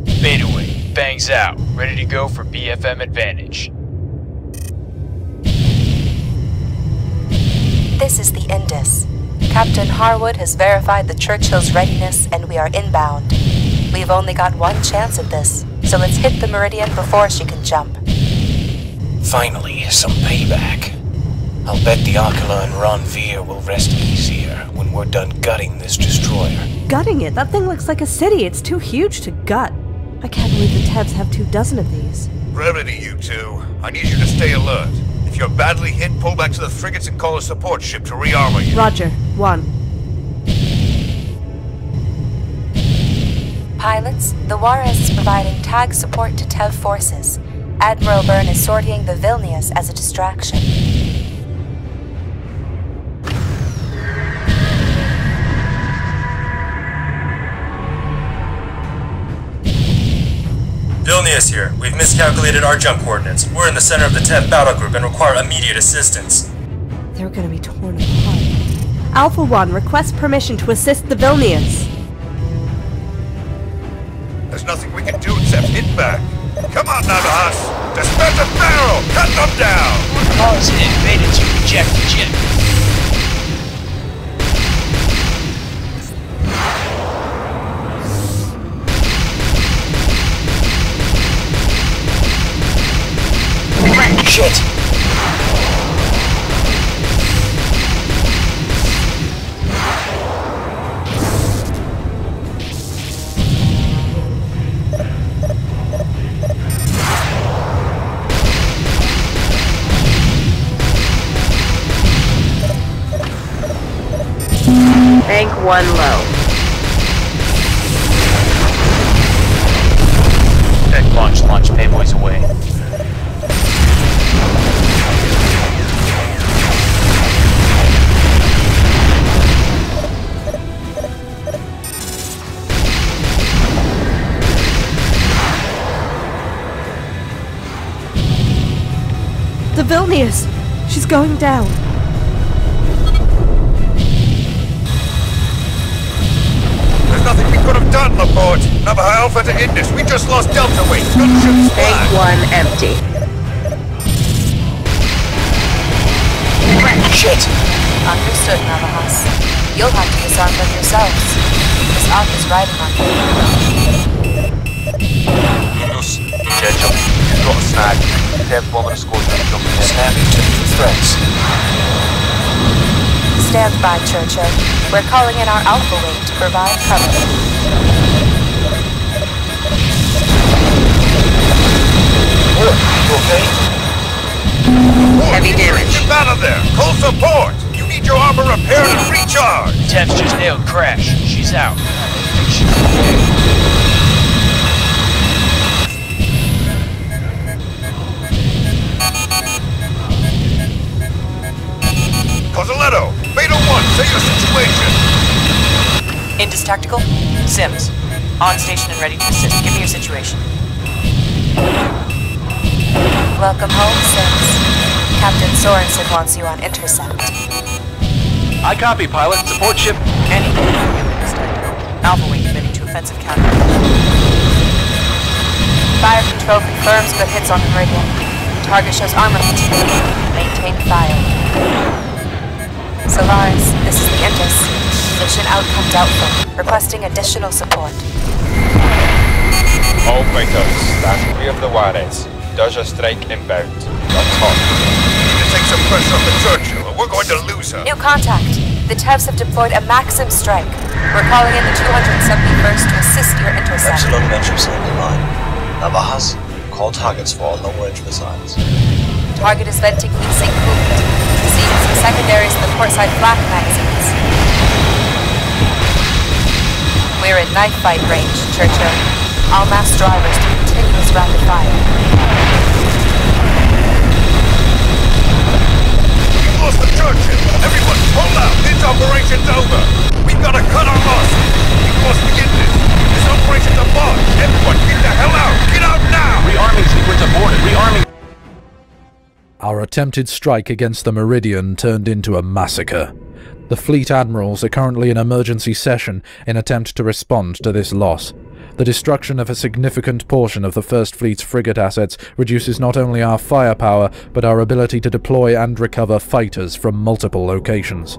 Beta Wing, bangs out. Ready to go for BFM advantage. This is the Indus. Captain Harwood has verified the Churchill's readiness and we are inbound. We've only got one chance at this, so let's hit the Meridian before she can jump. Finally, some payback. I'll bet the Akala and Ron Veer will rest easier when we're done gutting this destroyer. Gutting it? That thing looks like a city. It's too huge to gut. I can't believe the Tevs have 24 of these. Brevity, you two. I need you to stay alert. If you're badly hit, pull back to the frigates and call a support ship to rearmor you. Roger. 1. Pilots, the Juarez is providing tag support to Tev forces. Admiral Byrne is sorting the Vilnius as a distraction. Vilnius here. We've miscalculated our jump coordinates. We're in the center of the Tev battle group and require immediate assistance. They're gonna be torn apart. Alpha 1, request permission to assist the Vilnius. There's nothing we can do except hit back. Come on, Navahas! Dispatch a barrel! Cut them down! Mars had invaded to reject the ship. Shit! Bank 1 low. Deck launch, payboys away. The Vilnius! She's going down. There's nothing we could have done, Laporte. Navaja Alpha to Indus. We just lost Delta weight. Gunship Bank 1 empty. Shit! Understood, Navahas. You'll have to disarm them yourselves. This Ark is riding on you. Indus, Churchill, you've got a snag. Tev bomber squadron jumping in. Snapping to new threats. Stand by, Churchill. We're calling in our Alpha Wing to provide cover. You okay? Heavy damage. Get out of there! Call support! You need your armor repaired and recharged! Tev's just nailed Crash. She's out. Cozzaletto! Beta 1, say your situation! Indus Tactical? Sims. On station and ready to assist. Give me your situation. Welcome home, Sims. Captain Sorensen wants you on intercept. I copy, pilot. Support ship. Any. Alpha Wing committing to offensive counter. Fire control confirms good hits on the Meridian. Target shows armor fatigue. Maintain fire. Solaris, this is the Indus. Mission outcome doubtful. Requesting additional support. All fighters, stand clear of the Juarez. Doja strike inbound. Guns hot. We need to take some pressure off the Churchill, or we're going to lose her. New contact. The Tevs have deployed a Maxim strike. We're calling in the 271st to assist your intercept. Epsilon Venture standing by. Navajas, call targets for all long-range missiles. Target is venting heat sink coolant. Seeing some secondaries in the portside flak magazines. We're in knife fight range, Churchill. All mass drivers to continuous rapid fire. We lost the Churchill! Everyone, pull out! This operation's over! We've got to cut our losses! We've lost the Indus! This operation's a bot! Everyone, get the hell out! Get out now! Rearming sequence aborted. Rearming. Our attempted strike against the Meridian turned into a massacre. The fleet admirals are currently in emergency session in attempt to respond to this loss. The destruction of a significant portion of the First Fleet's frigate assets reduces not only our firepower, but our ability to deploy and recover fighters from multiple locations.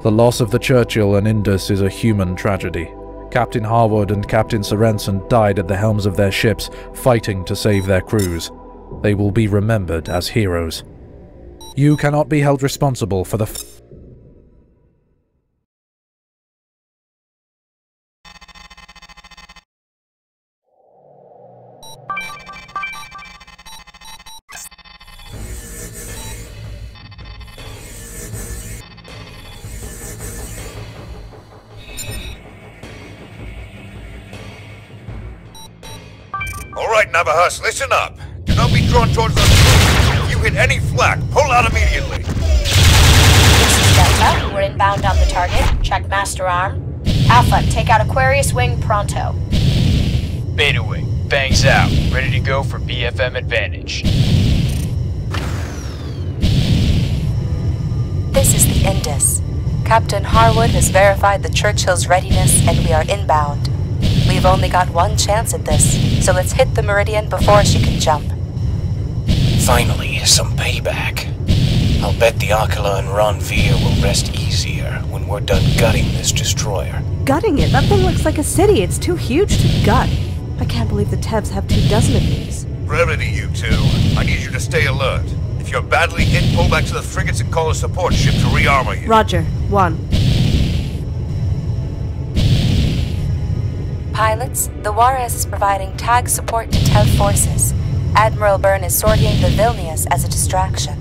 The loss of the Churchill and Indus is a human tragedy. Captain Harwood and Captain Sorensen died at the helms of their ships, fighting to save their crews. They will be remembered as heroes. You cannot be held responsible for the Alright, Navahas, listen up. Do not be drawn towards those crews. If you hit any flak, pull out immediately. This is Delta. We're inbound on the target. Check master arm. Alpha, take out Aquarius Wing pronto. Beta Wing, bangs out. Ready to go for BFM advantage. This is the Indus. Captain Harwood has verified the Churchill's readiness and we are inbound. We've only got one chance at this, so let's hit the Meridian before she can jump. Finally, some payback. I'll bet the Akala and Ronvier will rest easier when we're done gutting this destroyer. Gutting it? That thing looks like a city. It's too huge to gut. I can't believe the Tevs have 24 of these. Brevity, you two. I need you to stay alert. If you're badly hit, pull back to the frigates and call a support ship to rearmor you. Roger. 1. Pilots, the Juarez is providing tag support to TEV forces. Admiral Byrne is sorting the Vilnius as a distraction.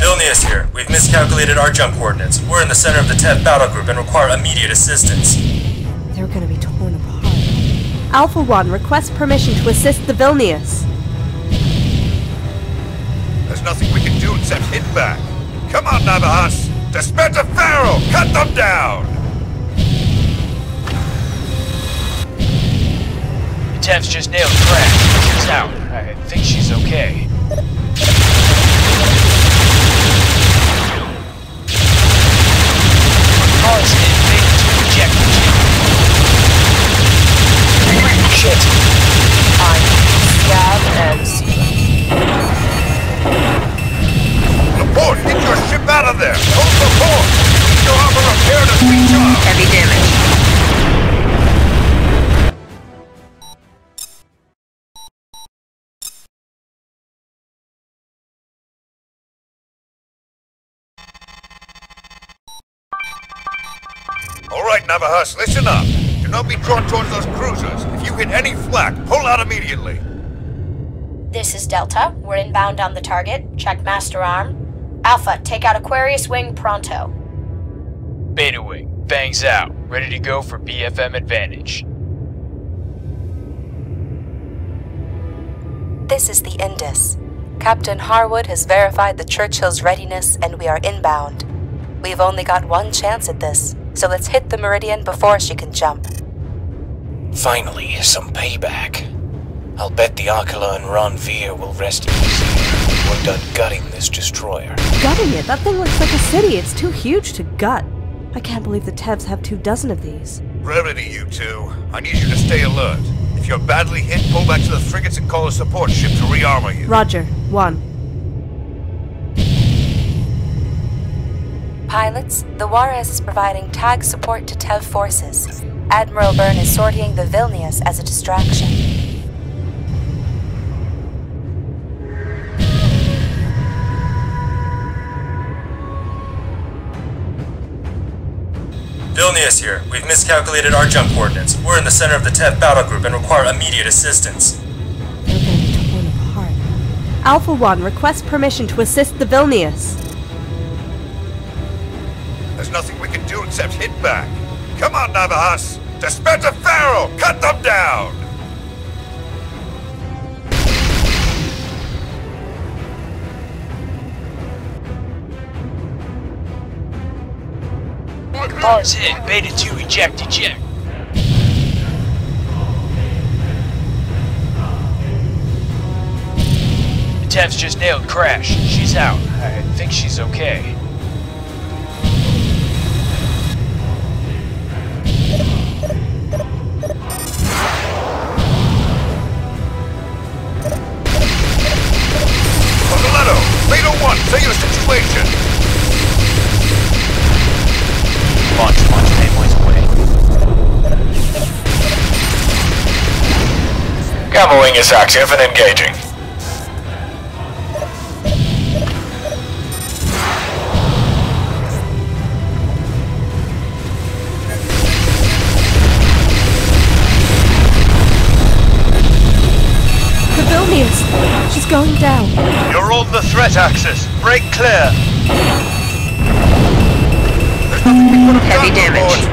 Vilnius here. We've miscalculated our jump coordinates. We're in the center of the TEV battle group and require immediate assistance. They're gonna be torn apart. Alpha 1, request permission to assist the Vilnius. There's nothing we can do except hit back. Come on, Navahas! Dispenser Pharaoh! Cut them down! The Tev's just nailed a crash. She's out. I think she's okay. Cars hit. Beta to eject the ship. Shit. I'm Scab MC. Laporte, get your ship out of there! Hold the port! Keep your armor repaired and recharged! Heavy damage. Alright, Navahas, listen up. Do not be drawn towards those cruisers. If you hit any flak, pull out immediately. This is Delta. We're inbound on the target. Check master arm. Alpha, take out Aquarius Wing pronto. Beta Wing, bangs out. Ready to go for BFM advantage. This is the Indus. Captain Harwood has verified the Churchill's readiness and we are inbound. We've only got one chance at this, so let's hit the Meridian before she can jump. Finally, some payback. I'll bet the Akala and Ronvier will rest easy when we're done gutting this destroyer. Gutting it? That thing looks like a city. It's too huge to gut. I can't believe the Tevs have 24 of these. Brevity, you two. I need you to stay alert. If you're badly hit, pull back to the frigates and call a support ship to rearmor you. Roger. 1. Pilots, the Juarez is providing tag support to TEV forces. Admiral Byrne is sorting the Vilnius as a distraction. Vilnius here. We've miscalculated our jump coordinates. We're in the center of the TEV battle group and require immediate assistance. They're gonna be torn apart. Alpha 1, request permission to assist the Vilnius. There's nothing we can do except hit back. Come on, Navahas! Dispenser Pharaoh! Cut them down! Cars hit. Beta 2 eject. The Tev's just nailed Crash. She's out. I think she's okay. Coletto! Beta 1, say your situation! Launch, Payboy's away. Gamma Wing is active and engaging. The Vilnius! She's going down. You're on the threat axis. Break clear. Heavy damage.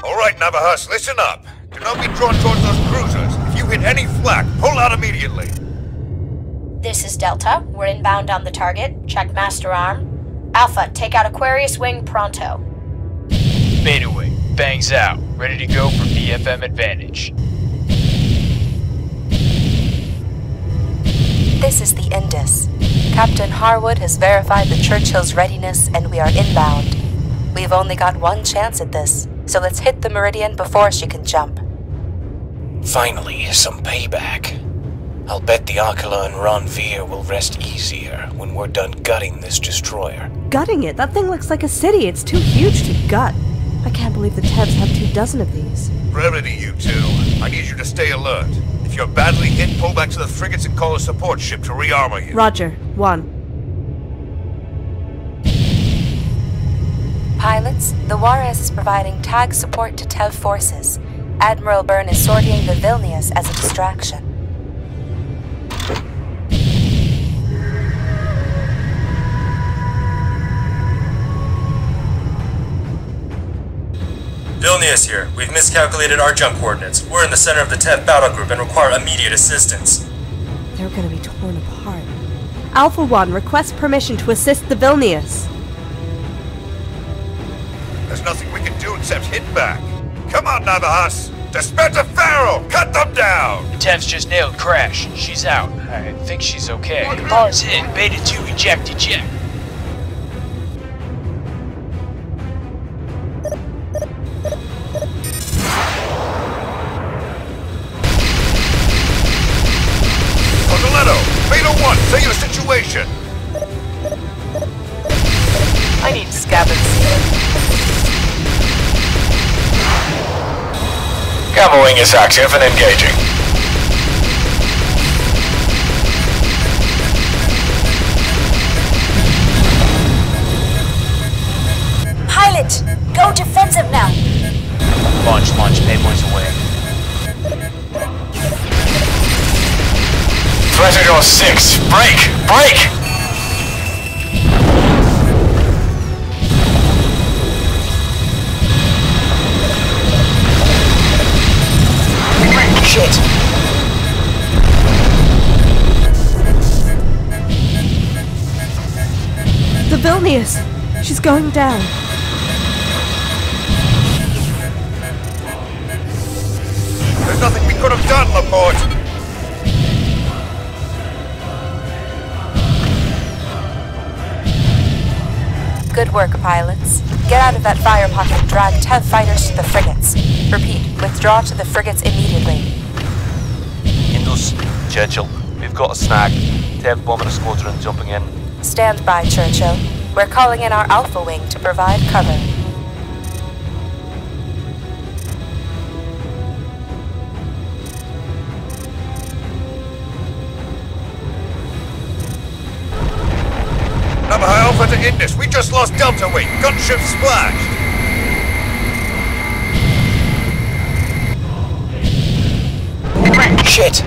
Alright, Navahas, listen up. Do not be drawn towards those cruisers. If you hit any flak, pull out immediately. This is Delta. We're inbound on the target. Check master arm. Alpha, take out Aquarius Wing pronto. Beta Wing, bangs out. Ready to go for BFM advantage. This is the Indus. Captain Harwood has verified the Churchill's readiness and we are inbound. We've only got one chance at this, so let's hit the Meridian before she can jump. Finally, some payback. I'll bet the Akala and Ron Veer will rest easier when we're done gutting this destroyer. Gutting it? That thing looks like a city. It's too huge to gut. I can't believe the Tevs have 24 of these. Brevity, you two. I need you to stay alert. If you're badly hit, pull back to the frigates and call a support ship to rearmor you. Roger. 1. Pilots, the Juarez is providing tag support to Tev forces. Admiral Byrne is sorting the Vilnius as a distraction. Vilnius here. We've miscalculated our jump coordinates. We're in the center of the Tev battle group and require immediate assistance. They're gonna be torn apart. Alpha 1, request permission to assist the Vilnius. There's nothing we can do except hit back. Come on, Navahas! Dispenser Pharaoh! Cut them down! Tev's just nailed Crash. She's out. I think she's okay. Mars in. Beta 2 eject. Coletto! Beta 1, say your situation! I need scavenge sealant. Gamma Wing is active and engaging. Pilot, go defensive now. Launch, Payboy's away. Threat 6, break! Shit! The Vilnius! She's going down. There's nothing we could have done, Laporte! Good work, pilots. Get out of that fire pocket and drag Tev fighters to the frigates. Repeat, withdraw to the frigates immediately. Indus, Churchill, we've got a snag. Tev bombing a squadron jumping in. Stand by, Churchill. We're calling in our Alpha Wing to provide cover. Navajo Alpha to Indus, we just lost Delta Wing. Gunship splashed. Shit!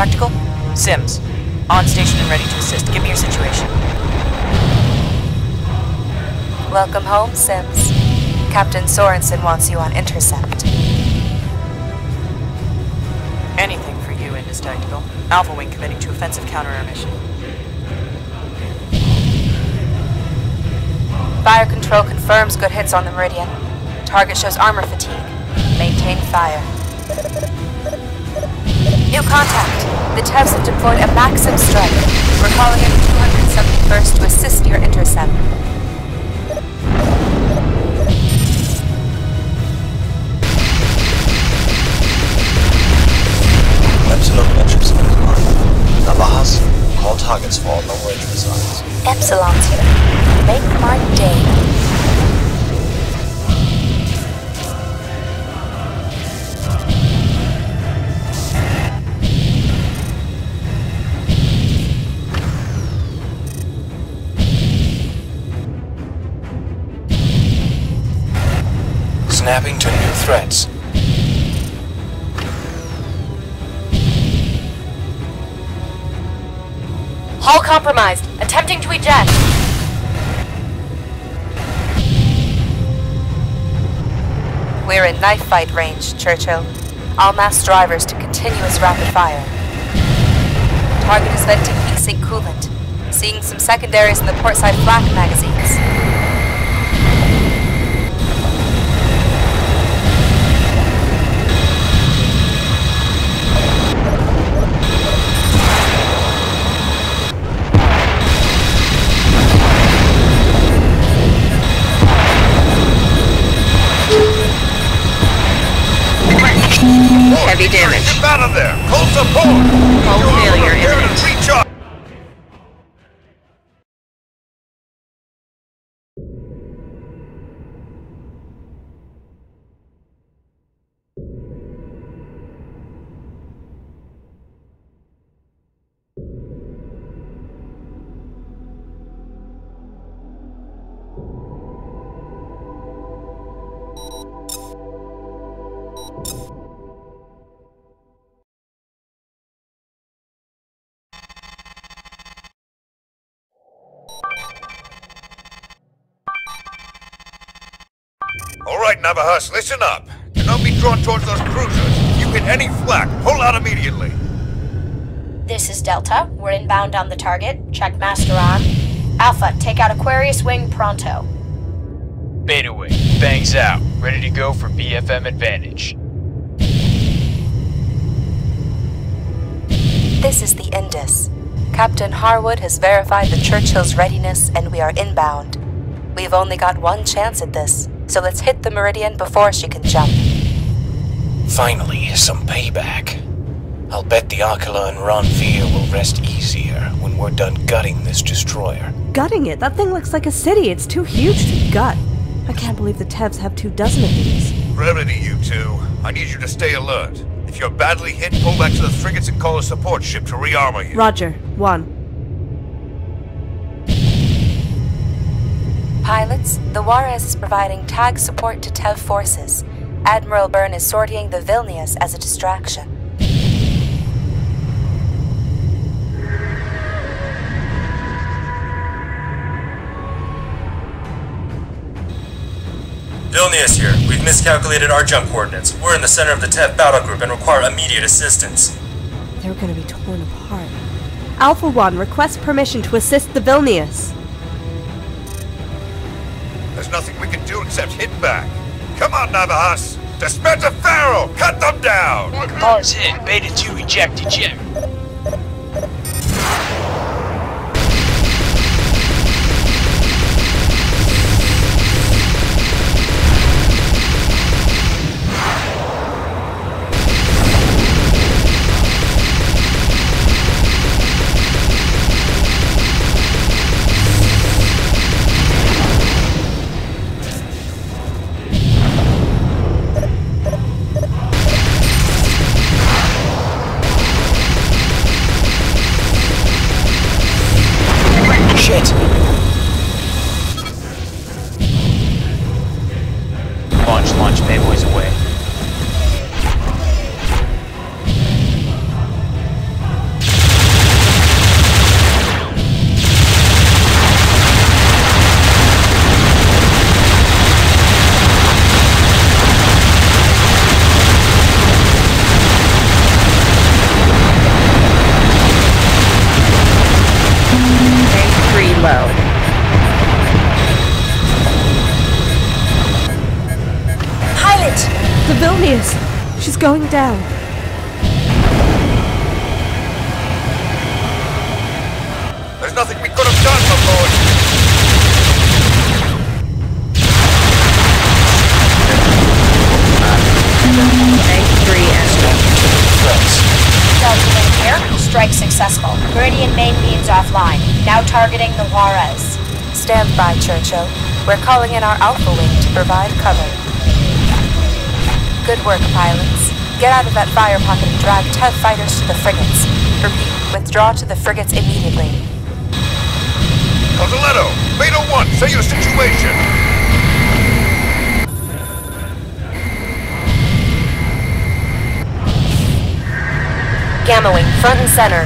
Tactical? Sims. On station and ready to assist. Give me your situation. Welcome home, Sims. Captain Sorensen wants you on intercept. Anything for you, Indus Tactical. Alpha Wing committing to offensive counter-air mission. Fire control confirms good hits on the Meridian. Target shows armor fatigue. Maintain fire. New contact. The Tevs have deployed a Maxim strike. We're calling in the 271st to assist your intercept. Epsilon enters in command. Navahas, call targets for all long-range missiles. Epsilon's here. Make my day. Snapping to new threats. Hull compromised. Attempting to eject. We're in knife fight range, Churchill. All mass drivers to continuous rapid fire. Target is venting heat sink coolant. Seeing some secondaries in the portside flak magazines. Heavy damage. Get out of there! Call support! Hull failure imminent. Recharge! Alright, Navahas, listen up. Do not be drawn towards those cruisers. If you hit any flak, pull out immediately. This is Delta. We're inbound on the target. Check master on. Alpha, take out Aquarius Wing pronto. Beta Wing, bangs out. Ready to go for BFM advantage. This is the Indus. Captain Harwood has verified the Churchill's readiness and we are inbound. We've only got one chance at this, so let's hit the Meridian before she can jump. Finally, some payback. I'll bet the Akala and Ronvier will rest easier when we're done gutting this destroyer. Gutting it? That thing looks like a city. It's too huge to gut. I can't believe the Tevs have 24 of these. Brevity, you two. I need you to stay alert. If you're badly hit, pull back to the frigates and call a support ship to rearmor you. Roger. 1. Pilots, the Juarez is providing tag support to Tev forces. Admiral Byrne is sorting the Vilnius as a distraction. Vilnius here. We've miscalculated our jump coordinates. We're in the center of the Tev battle group and require immediate assistance. They're gonna be torn apart. Alpha 1, request permission to assist the Vilnius. There's nothing we can do except hit back. Come on, Navahas! Dispenser Pharaoh! Cut them down! Mars hit. Beta 2 eject. Vilnius! She's going down. There's nothing we could have done, my lord! Tank 3 Delta here. Strike successful. Meridian main beams offline. Now targeting the Juarez. Stand by, Churchill. We're calling in our Alpha Wing to provide cover. Good work, pilots. Get out of that fire pocket and drag TEV fighters to the frigates. Repeat, withdraw to the frigates immediately. Cosoletto! Beta 1, say your situation! Gamma Wing, front and center.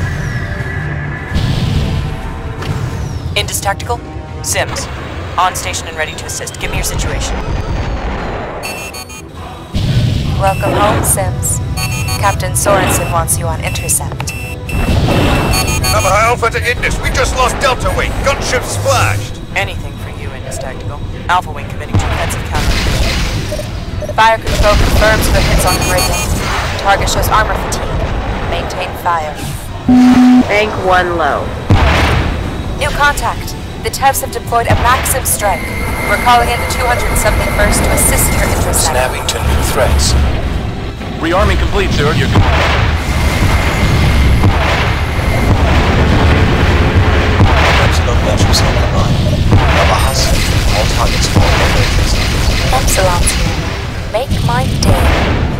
Indus Tactical? Sims. On station and ready to assist. Give me your situation. Welcome home, Sims. Captain Sorensen wants you on intercept. Number Alpha to Indus, we just lost Delta Wing. Gunship splashed. Anything for you, Indus Tactical. Alpha Wing committing to offensive counter. Fire control confirms the hits on the Meridian. Target shows armor fatigue. Maintain fire. Bank 1 low. New contact. The TEVs have deployed a Maxim strike. We're calling in the 271st to assist your intercept. Snapping to new threats. Rearming complete, sir. You're Epsilon metrics on the line. Navahas, all targets for operations. Epsilon's here. Make my day.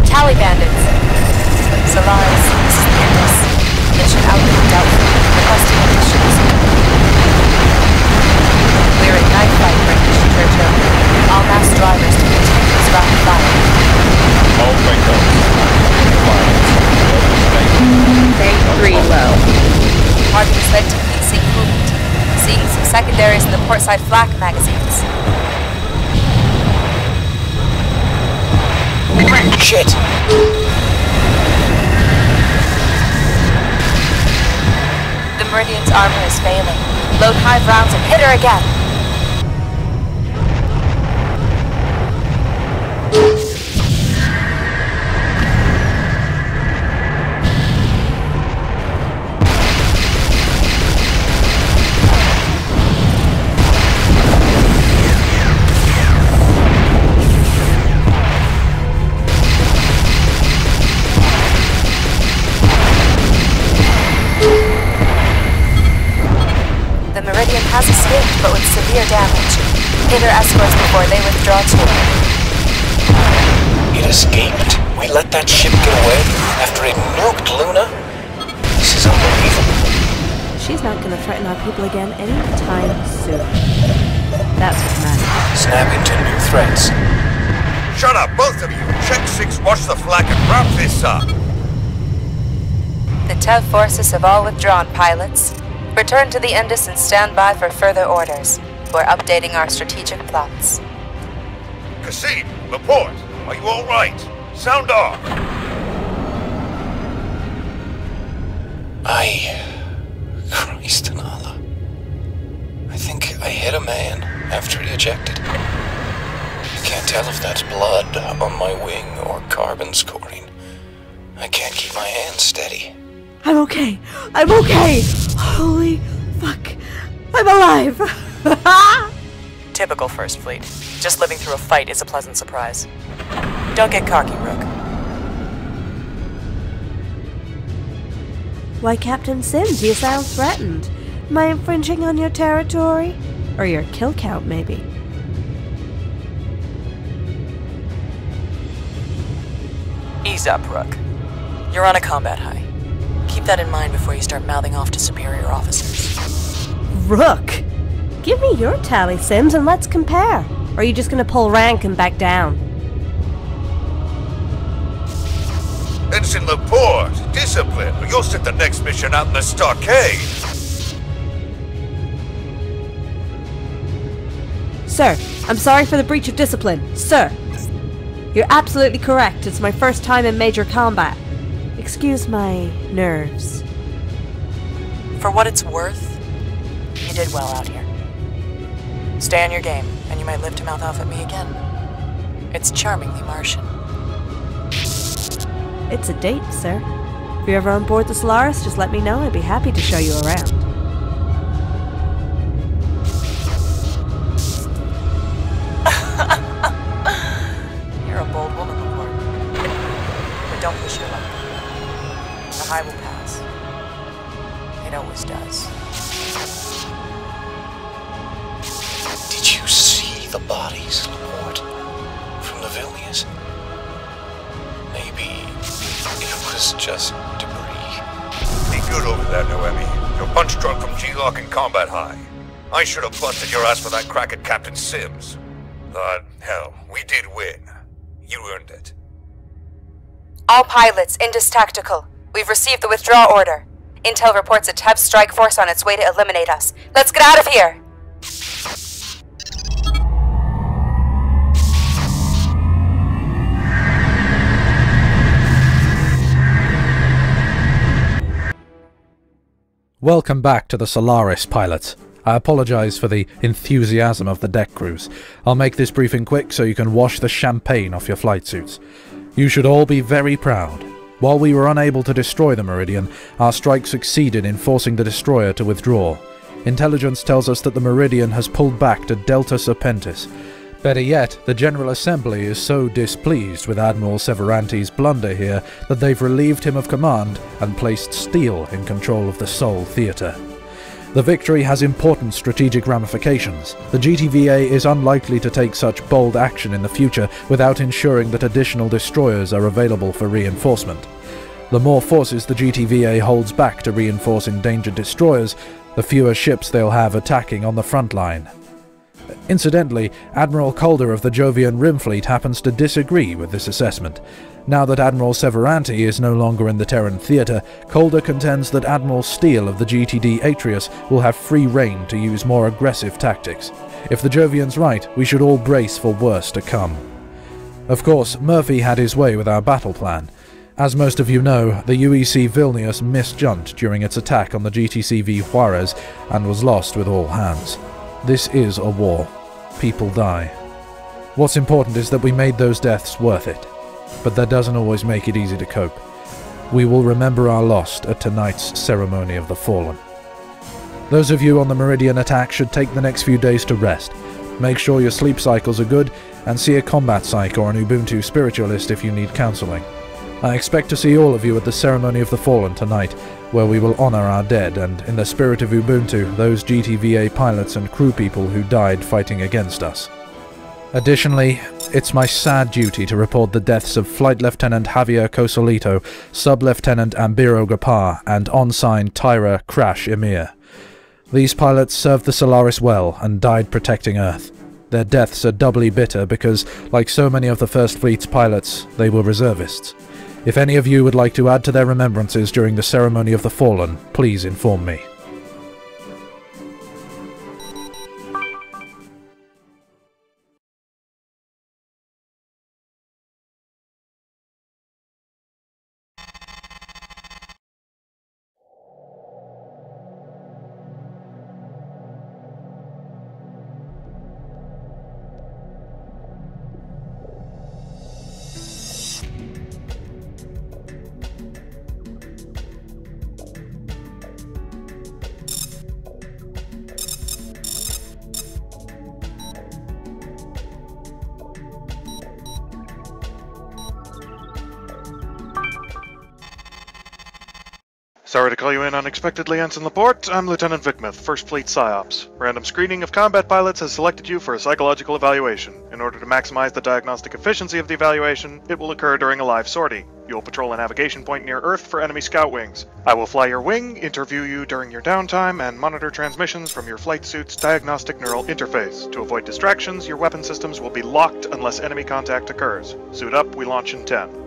Tally bandits. Solaris, this is the Indus. Mission output Delta. Requesting additions. We're in night fight range, Churchill. All mass drivers to continuous rapid fire. All windows. Bank 3 low. Target is led to PC Coolant. Seeing some secondaries in the portside flak magazines. Shit! The Meridian's armor is failing. Load hive rounds and hit her again. The Meridian has escaped, but with severe damage. Hit her escorts before they withdraw too. It escaped? We let that ship get away after it nuked Luna? This is unbelievable. She's not gonna threaten our people again anytime soon. That's what matters. Snapping to new threats. Shut up, both of you! Check 6, watch the flag, and wrap this up! The TEV forces have all withdrawn, pilots. Return to the Indus and stand by for further orders. We're updating our strategic plots. Kassim, Laporte, are you all right? Sound off! Christ and Allah. I think I hit a man after he ejected. I can't tell if that's blood on my wing or carbon scoring. I can't keep my hands steady. I'm okay. I'm okay. Holy fuck. I'm alive. Typical First Fleet. Just living through a fight is a pleasant surprise. Don't get cocky, Rook. Why, Captain Sims, you sound threatened. Am I infringing on your territory? Or your kill count, maybe? Ease up, Rook. You're on a combat high. Keep that in mind before you start mouthing off to superior officers. Rook! Give me your tally, Sims, and let's compare. Or are you just gonna pull rank and back down? Ensign Laporte, discipline, or you'll set the next mission out in the stockade. Sir, I'm sorry for the breach of discipline. Sir! You're absolutely correct. It's my first time in major combat. Excuse my nerves. For what it's worth, you did well out here. Stay on your game, and you might live to mouth off at me again. It's charmingly Martian. It's a date, sir. If you're ever on board the Solaris, just let me know. I'd be happy to show you around. You're a bold woman, Laporte. But don't push your luck. The high will pass. It always does. Did you see the bodies, Laporte? From the Vilnius? Maybe it was just debris. Be good over there, Noemi. You're punch drunk from G-Lock and Combat High. I should have busted your ass for that crack at Captain Sims. But, hell, we did win. You earned it. All pilots, Indus Tactical. We've received the withdrawal order. Intel reports a TEV strike force on its way to eliminate us. Let's get out of here! Welcome back to the Solaris, pilots. I apologise for the enthusiasm of the deck crews. I'll make this briefing quick so you can wash the champagne off your flight suits. You should all be very proud. While we were unable to destroy the Meridian, our strike succeeded in forcing the destroyer to withdraw. Intelligence tells us that the Meridian has pulled back to Delta Serpentis. Better yet, the General Assembly is so displeased with Admiral Severante's blunder here that they've relieved him of command and placed Steele in control of the Sol Theatre. The victory has important strategic ramifications. The GTVA is unlikely to take such bold action in the future without ensuring that additional destroyers are available for reinforcement. The more forces the GTVA holds back to reinforce endangered destroyers, the fewer ships they'll have attacking on the front line. Incidentally, Admiral Calder of the Jovian Rim Fleet happens to disagree with this assessment. Now that Admiral Severante is no longer in the Terran theatre, Calder contends that Admiral Steele of the GTD Atreus will have free rein to use more aggressive tactics. If the Jovian's right, we should all brace for worse to come. Of course, Murphy had his way with our battle plan. As most of you know, the UEC Vilnius misjumped during its attack on the GTCV Juarez and was lost with all hands. This is a war. People die. What's important is that we made those deaths worth it. But that doesn't always make it easy to cope. We will remember our loss at tonight's Ceremony of the Fallen. Those of you on the Meridian attack should take the next few days to rest. Make sure your sleep cycles are good, and see a combat psych or an Ubuntu spiritualist if you need counseling. I expect to see all of you at the Ceremony of the Fallen tonight, where we will honor our dead and, in the spirit of Ubuntu, those GTVA pilots and crew people who died fighting against us. Additionally, it's my sad duty to report the deaths of Flight Lieutenant Javier Cosolito, Sub-Lieutenant Ambiro Gapar, and ensign Tyra Crash Emir. These pilots served the Solaris well and died protecting Earth. Their deaths are doubly bitter because, like so many of the First Fleet's pilots, they were reservists. If any of you would like to add to their remembrances during the Ceremony of the Fallen, please inform me. Sorry to call you in unexpectedly, Ensign Laporte. I'm Lieutenant Vicmuth, First Fleet PsyOps. Random screening of combat pilots has selected you for a psychological evaluation. In order to maximize the diagnostic efficiency of the evaluation, it will occur during a live sortie. You will patrol a navigation point near Earth for enemy scout wings. I will fly your wing, interview you during your downtime, and monitor transmissions from your flight suit's diagnostic neural interface. To avoid distractions, your weapon systems will be locked unless enemy contact occurs. Suit up, we launch in 10.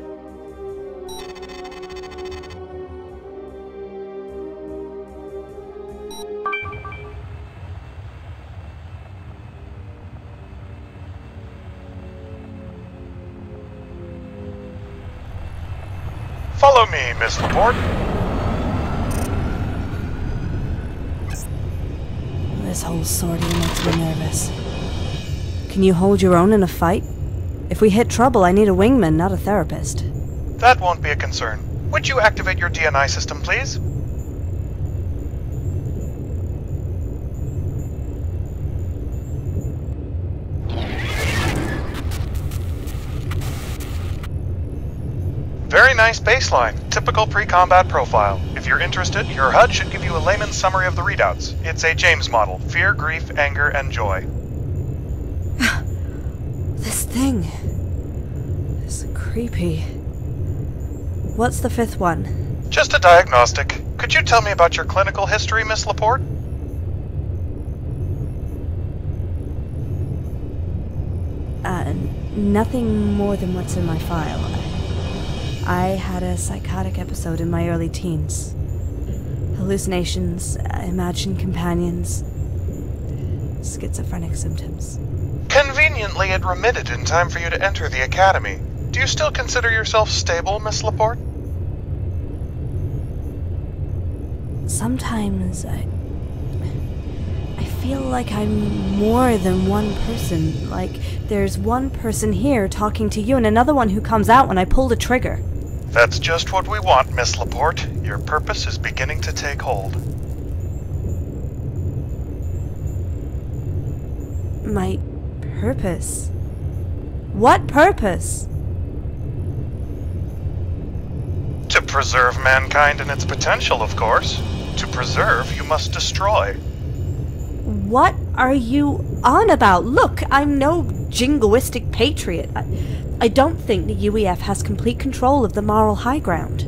Follow me, Miss Laporte. This whole sortie makes me nervous. Can you hold your own in a fight? If we hit trouble, I need a wingman, not a therapist. That won't be a concern. Would you activate your DNI system, please? Very nice baseline. Typical pre-combat profile. If you're interested, your HUD should give you a layman's summary of the readouts. It's a James model. Fear, grief, anger, and joy. This thing is creepy. What's the fifth one? Just a diagnostic. Could you tell me about your clinical history, Miss Laporte? Nothing more than what's in my file. I had a psychotic episode in my early teens. Hallucinations, imagined companions, schizophrenic symptoms. Conveniently, it remitted in time for you to enter the academy. Do you still consider yourself stable, Miss Laporte? Sometimes I feel like I'm more than one person. Like there's one person here talking to you and another one who comes out when I pull the trigger. That's just what we want, Miss Laporte. Your purpose is beginning to take hold. My purpose? What purpose? To preserve mankind and its potential, of course. To preserve, you must destroy. What are you on about? Look, I'm no jingoistic patriot. I don't think the UEF has complete control of the moral high ground.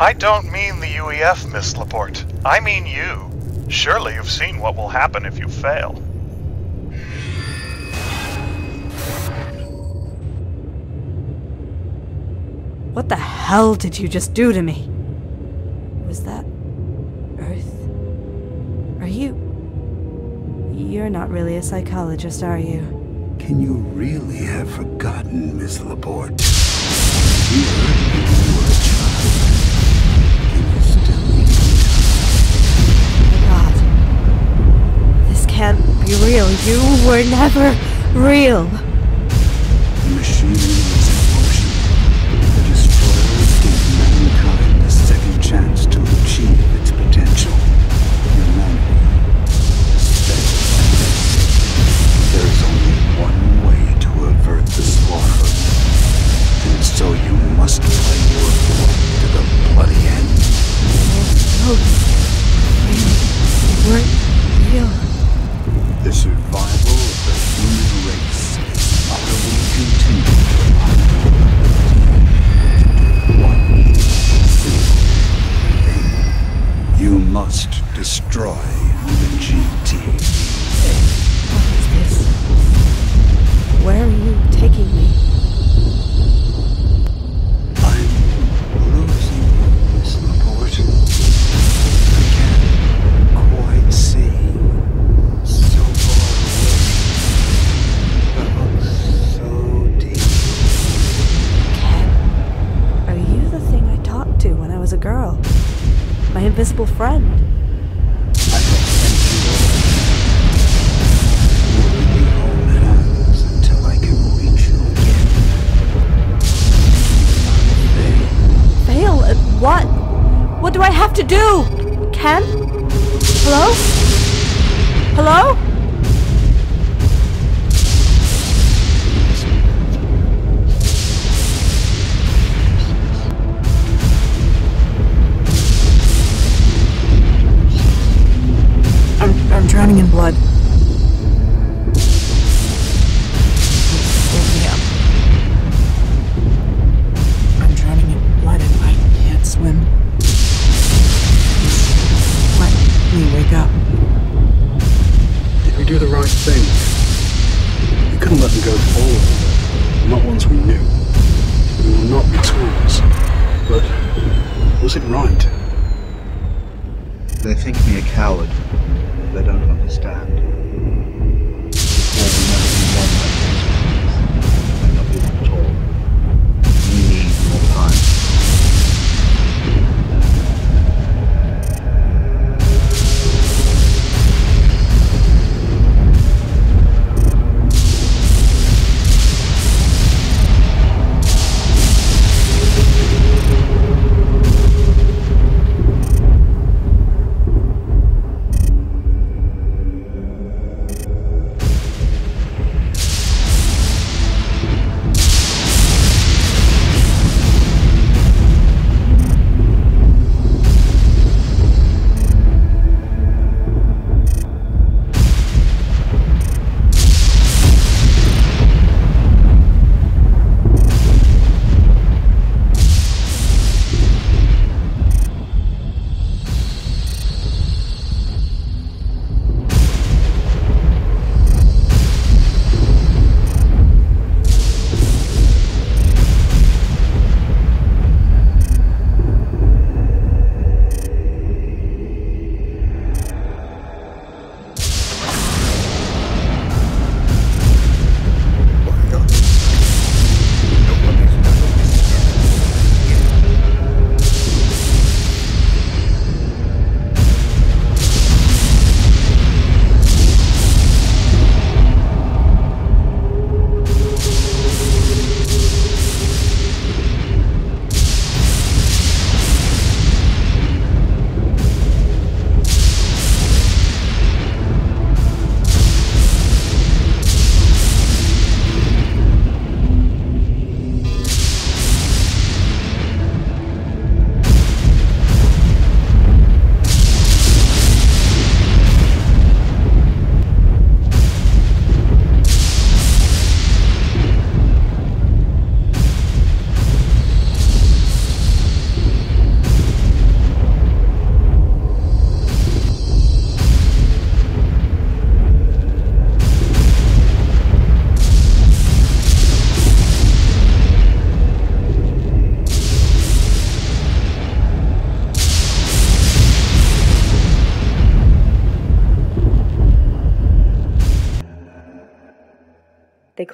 I don't mean the UEF, Miss Laporte. I mean you. Surely you've seen what will happen if you fail. What the hell did you just do to me? Was that Earth? Are you... You're not really a psychologist, are you? Can you really have forgotten, Miss Laporte? You heard me when you were a child. Can you still God. This can't be real. You were never real. The machinery is in motion. The destroyers gave mankind a second chance to achieve its potential. Humanity. There is only one way to avert the slaughter, and so you must play your part to the bloody end. No, you weren't real. The survival of the human race is utterly contingent upon one simple thing. You must destroy the GTVA. Where are you taking me? I'm losing you, Miss Laporte. I can't quite see. So far away. So deep. Ken, are you the thing I talked to when I was a girl? My invisible friend? What? What do I have to do? Ken? Hello? Hello? I'm drowning in blood. Swim. Let me wake up. Did we do the right thing? We couldn't let them go forward. Not once we knew. We will not be tools. But was it right? They think me a coward. They don't understand. Before we know who won that race, may not be at all. We need more time.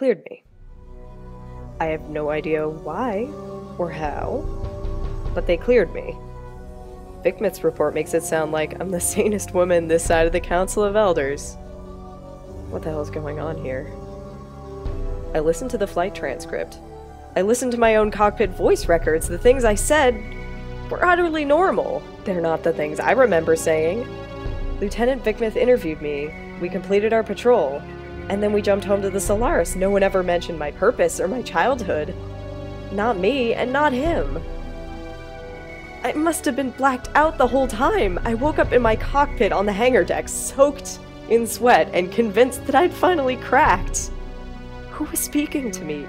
cleared me. I have no idea why or how, but they cleared me. Vikmith's report makes it sound like I'm the sanest woman this side of the Council of Elders. What the hell is going on here? I listened to the flight transcript. I listened to my own cockpit voice records. The things I said were utterly normal. They're not the things I remember saying. Lieutenant Vikmith interviewed me. We completed our patrol. And then we jumped home to the Solaris. No one ever mentioned my purpose or my childhood. Not me, and not him. I must have been blacked out the whole time. I woke up in my cockpit on the hangar deck, soaked in sweat, and convinced that I'd finally cracked. Who was speaking to me?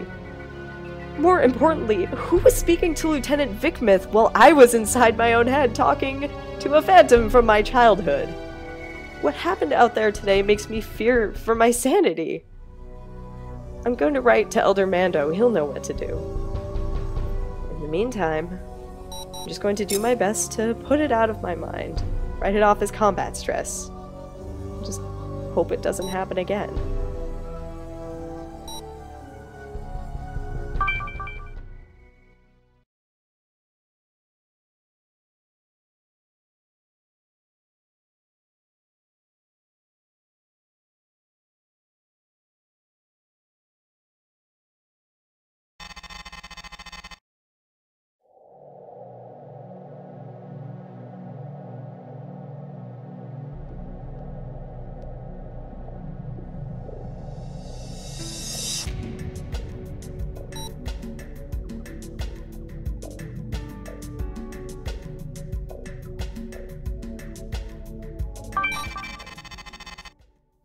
More importantly, who was speaking to Lieutenant Vikmith while I was inside my own head talking to a phantom from my childhood? What happened out there today makes me fear for my sanity. I'm going to write to Elder Mando. He'll know what to do. In the meantime, I'm just going to do my best to put it out of my mind. Write it off as combat stress. Just hope it doesn't happen again.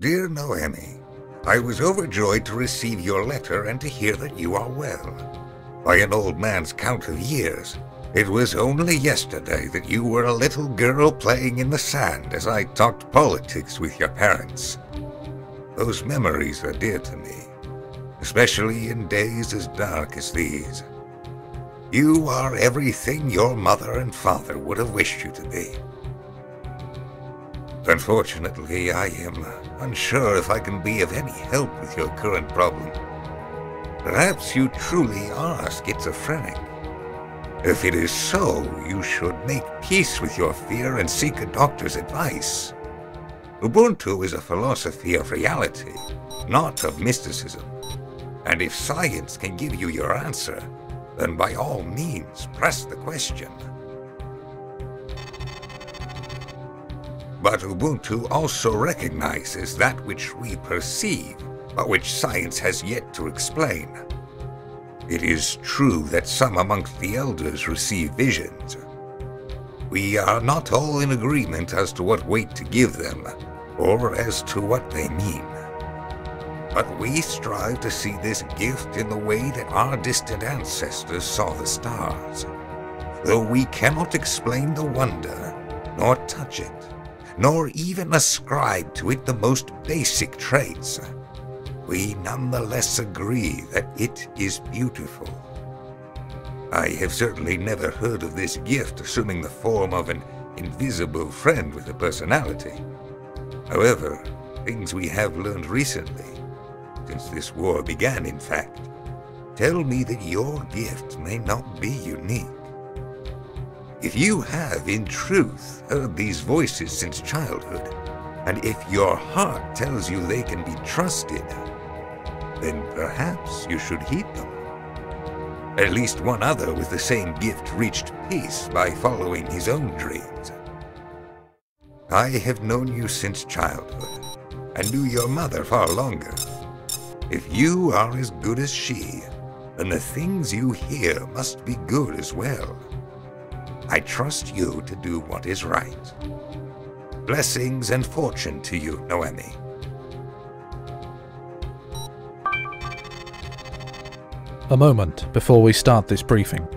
Dear Noemi, I was overjoyed to receive your letter and to hear that you are well. By an old man's count of years, it was only yesterday that you were a little girl playing in the sand as I talked politics with your parents. Those memories are dear to me, especially in days as dark as these. You are everything your mother and father would have wished you to be. Unfortunately, I am unsure if I can be of any help with your current problem. Perhaps you truly are schizophrenic. If it is so, you should make peace with your fear and seek a doctor's advice. Ubuntu is a philosophy of reality, not of mysticism. And if science can give you your answer, then by all means press the question. But Ubuntu also recognizes that which we perceive, but which science has yet to explain. It is true that some amongst the elders receive visions. We are not all in agreement as to what weight to give them, or as to what they mean. But we strive to see this gift in the way that our distant ancestors saw the stars. Though we cannot explain the wonder, nor touch it, nor even ascribe to it the most basic traits, we nonetheless agree that it is beautiful. I have certainly never heard of this gift assuming the form of an invisible friend with a personality. However, things we have learned recently, since this war began in fact, tell me that your gift may not be unique. If you have, in truth, heard these voices since childhood, and if your heart tells you they can be trusted, then perhaps you should heed them. At least one other with the same gift reached peace by following his own dreams. I have known you since childhood, and knew your mother far longer. If you are as good as she, then the things you hear must be good as well. I trust you to do what is right. Blessings and fortune to you, Noemi. A moment before we start this briefing.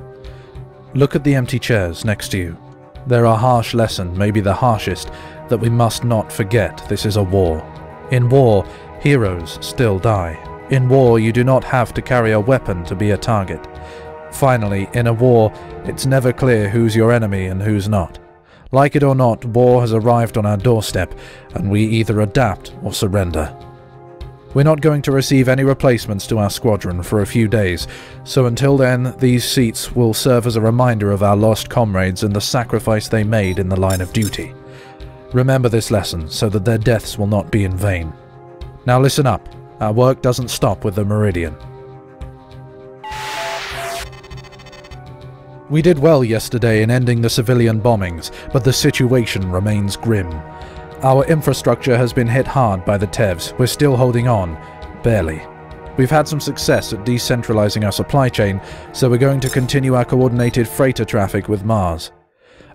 Look at the empty chairs next to you. They're a harsh lesson, maybe the harshest, that we must not forget this is a war. In war, heroes still die. In war, you do not have to carry a weapon to be a target. Finally, in a war, it's never clear who's your enemy and who's not. Like it or not, war has arrived on our doorstep, and we either adapt or surrender. We're not going to receive any replacements to our squadron for a few days, so until then, these seats will serve as a reminder of our lost comrades and the sacrifice they made in the line of duty. Remember this lesson, so that their deaths will not be in vain. Now listen up. Our work doesn't stop with the Meridian. We did well yesterday in ending the civilian bombings, but the situation remains grim. Our infrastructure has been hit hard by the Tevs. We're still holding on. Barely. We've had some success at decentralizing our supply chain, so we're going to continue our coordinated freighter traffic with Mars.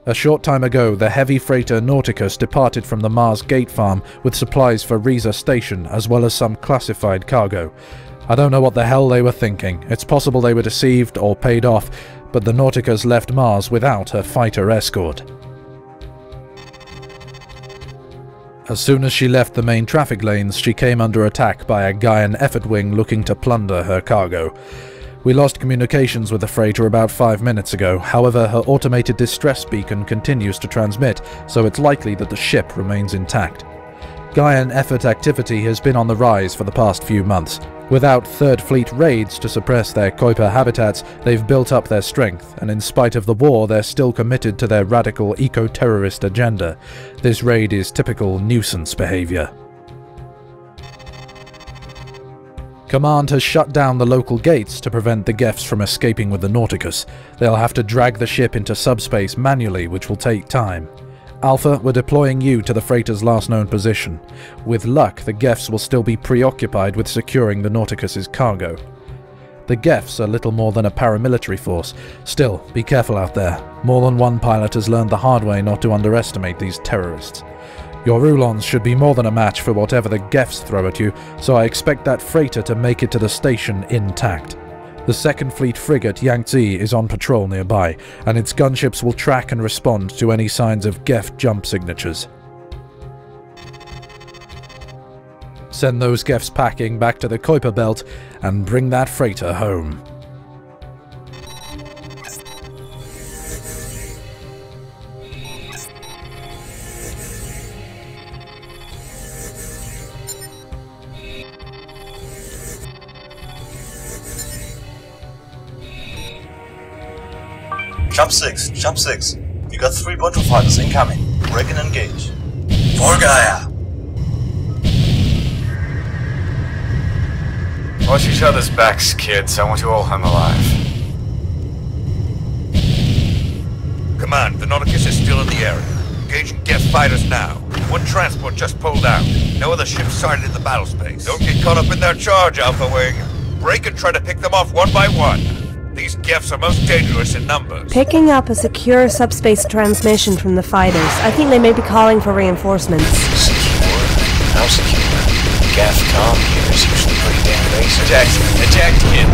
A short time ago, the heavy freighter Nauticus departed from the Mars Gate Farm with supplies for Riza Station, as well as some classified cargo. I don't know what the hell they were thinking. It's possible they were deceived or paid off, but the Nauticus left Mars without her fighter escort. As soon as she left the main traffic lanes, she came under attack by a Gaian effort wing looking to plunder her cargo. We lost communications with the freighter about 5 minutes ago, however her automated distress beacon continues to transmit, so it's likely that the ship remains intact. Gaian effort activity has been on the rise for the past few months. Without Third Fleet raids to suppress their Kuiper habitats, they've built up their strength, and in spite of the war, they're still committed to their radical eco-terrorist agenda. This raid is typical nuisance behavior. Command has shut down the local gates to prevent the Geths from escaping with the Nauticus. They'll have to drag the ship into subspace manually, which will take time. Alpha, we're deploying you to the freighter's last known position. With luck, the Geths will still be preoccupied with securing the Nauticus's cargo. The Geths are little more than a paramilitary force. Still, be careful out there. More than one pilot has learned the hard way not to underestimate these terrorists. Your Ulons should be more than a match for whatever the Geths throw at you, so I expect that freighter to make it to the station intact. The 2nd Fleet frigate Yangtze is on patrol nearby, and its gunships will track and respond to any signs of Geth jump signatures. Send those Geths packing back to the Kuiper Belt, and bring that freighter home. Jump 6. You got 3 Bundle fighters incoming. Break and engage. For Gaia! Watch each other's backs, kids. I want you all home alive. Command, the Nauticus is still in the area. Engaging Geth fighters now. One transport just pulled out. No other ships sighted in the battle space. Don't get caught up in their charge, Alpha Wing. Break and try to pick them off one by one. These Geths are most dangerous in numbers. Picking up a secure subspace transmission from the fighters. I think they may be calling for reinforcements. Secure? How secure? Geth comm here is usually pretty damn basic. Eject, kid.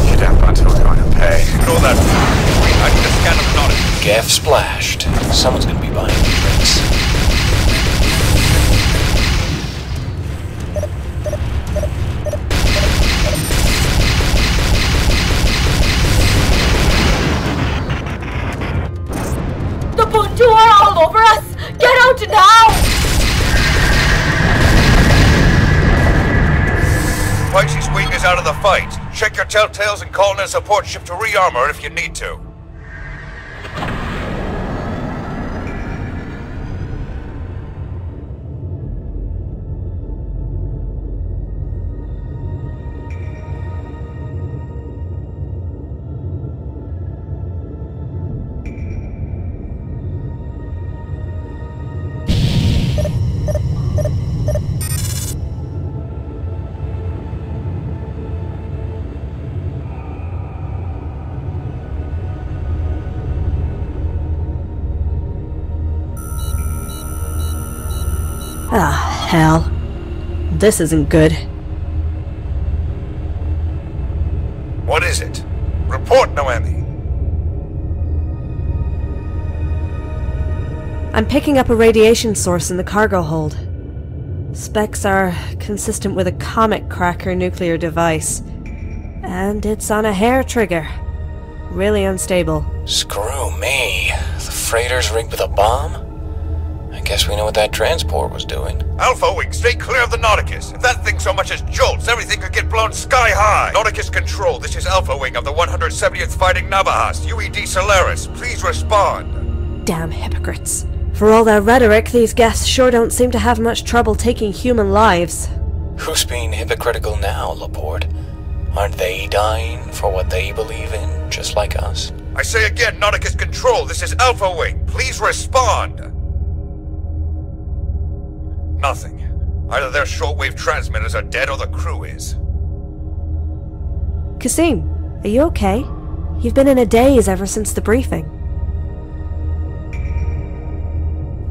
Get up until we're going to pay. Ignore that. I need a scan of the Nauticus. Geth splashed. Someone's gonna be buying the drinks. The Bundu are all over us! Get out now! Pisces Wing is out of the fight. Check your telltales and call in a support ship to re-armor if you need to. Ah, hell. This isn't good. What is it? Report, Noemi. I'm picking up a radiation source in the cargo hold. Specs are consistent with a Comet Cracker nuclear device. And it's on a hair trigger. Really unstable. Screw me. The freighter's rigged with a bomb? I Guess we know what that transport was doing. Alpha Wing, stay clear of the Nauticus. If that thing so much as jolts, everything could get blown sky high. Nauticus Control, this is Alpha Wing of the 170th Fighting Navahas, UED Solaris. Please respond. Damn hypocrites. For all their rhetoric, these guests sure don't seem to have much trouble taking human lives. Who's being hypocritical now, Laporte? Aren't they dying for what they believe in, just like us? I say again, Nauticus Control, this is Alpha Wing. Please respond. Nothing. Either their shortwave transmitters are dead or the crew is. Kasim, are you okay? You've been in a daze ever since the briefing.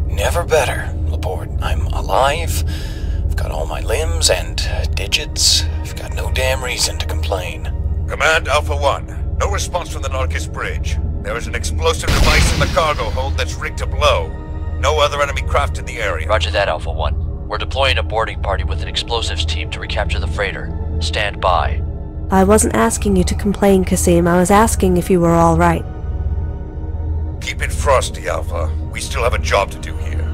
Never better, Laporte. I'm alive. I've got all my limbs and digits. I've got no damn reason to complain. Command Alpha 1. No response from the Nauticus bridge. There is an explosive device in the cargo hold that's rigged to blow. No other enemy craft in the area. Roger that, Alpha 1. We're deploying a boarding party with an explosives team to recapture the freighter. Stand by. I wasn't asking you to complain, Kasim. I was asking if you were all right. Keep it frosty, Alpha. We still have a job to do here.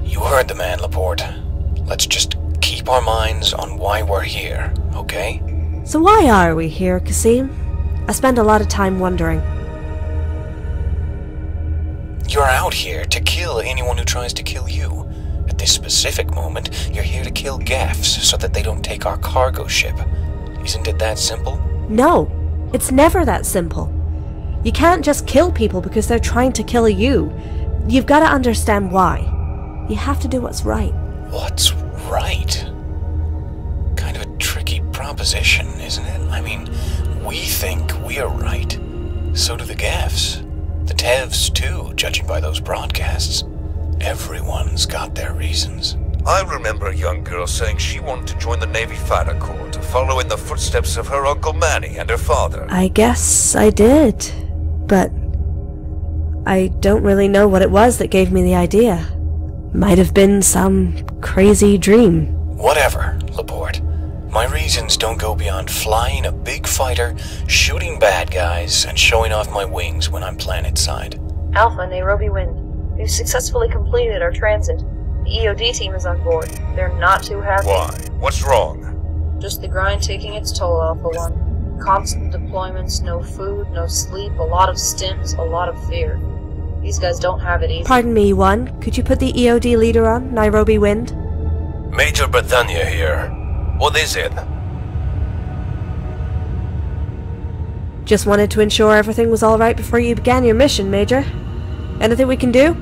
You heard the man, Laporte. Let's just keep our minds on why we're here, okay? So why are we here, Kasim? I spend a lot of time wondering. You're out here to kill anyone who tries to kill you. At this specific moment, you're here to kill Gaffs so that they don't take our cargo ship. Isn't it that simple? No, it's never that simple. You can't just kill people because they're trying to kill you. You've got to understand why. You have to do what's right. What's right? Kind of a tricky proposition, isn't it? I mean, we think we're right. So do the Gaffs. The Tevs, too, judging by those broadcasts. Everyone's got their reasons. I remember a young girl saying she wanted to join the Navy Fighter Corps to follow in the footsteps of her Uncle Manny and her father. I guess I did, but I don't really know what it was that gave me the idea. Might have been some crazy dream. Whatever, Laporte. My reasons don't go beyond flying a big fighter, shooting bad guys, and showing off my wings when I'm planetside. Alpha, Nairobi Wind. We've successfully completed our transit. The EOD team is on board. They're not too happy. Why? What's wrong? Just the grind taking its toll, Alpha 1. Constant deployments, no food, no sleep, a lot of stims, a lot of fear. These guys don't have it easy. Pardon me, One. Could you put the EOD leader on, Nairobi Wind? Major Britannia here. What is it? Just wanted to ensure everything was all right before you began your mission, Major. Anything we can do?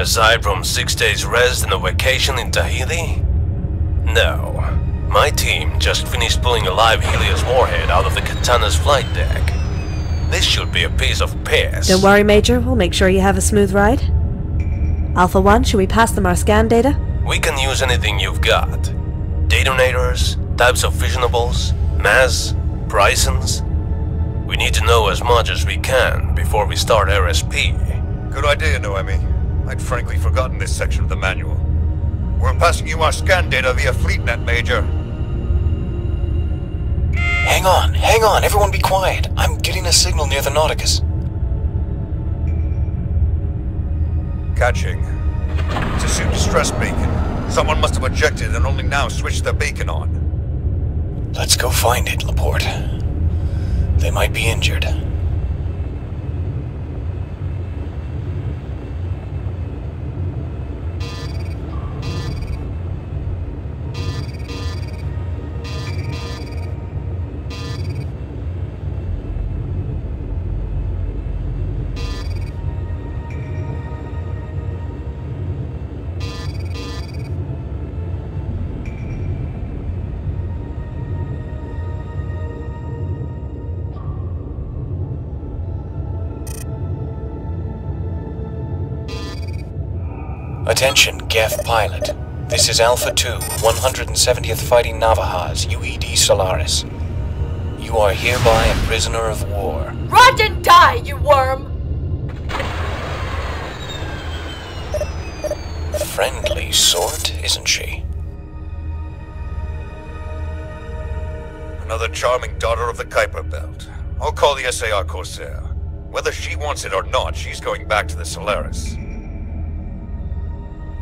Aside from 6 days rest and a vacation in Tahiti? No. My team just finished pulling a live Helios warhead out of the Katana's flight deck. This should be a piece of piss. Don't worry, Major. We'll make sure you have a smooth ride. Alpha 1, should we pass them our scan data? We can use anything you've got. Detonators, types of fissionables, mass, prisons. We need to know as much as we can before we start RSP. Good idea, Noemi. I'd frankly forgotten this section of the manual. We're passing you our scan data via FleetNet, Major. Hang on, everyone be quiet. I'm getting a signal near the Nauticus. Catching. It's a suit distress beacon. Someone must have ejected and only now switched their beacon on. Let's go find it, Laporte. They might be injured. Attention, Gaff pilot. This is Alpha 2, 170th Fighting Navahas, UED Solaris. You are hereby a prisoner of war. Rot and die, you worm! Friendly sort, isn't she? Another charming daughter of the Kuiper Belt. I'll call the SAR Corsair. Whether she wants it or not, she's going back to the Solaris.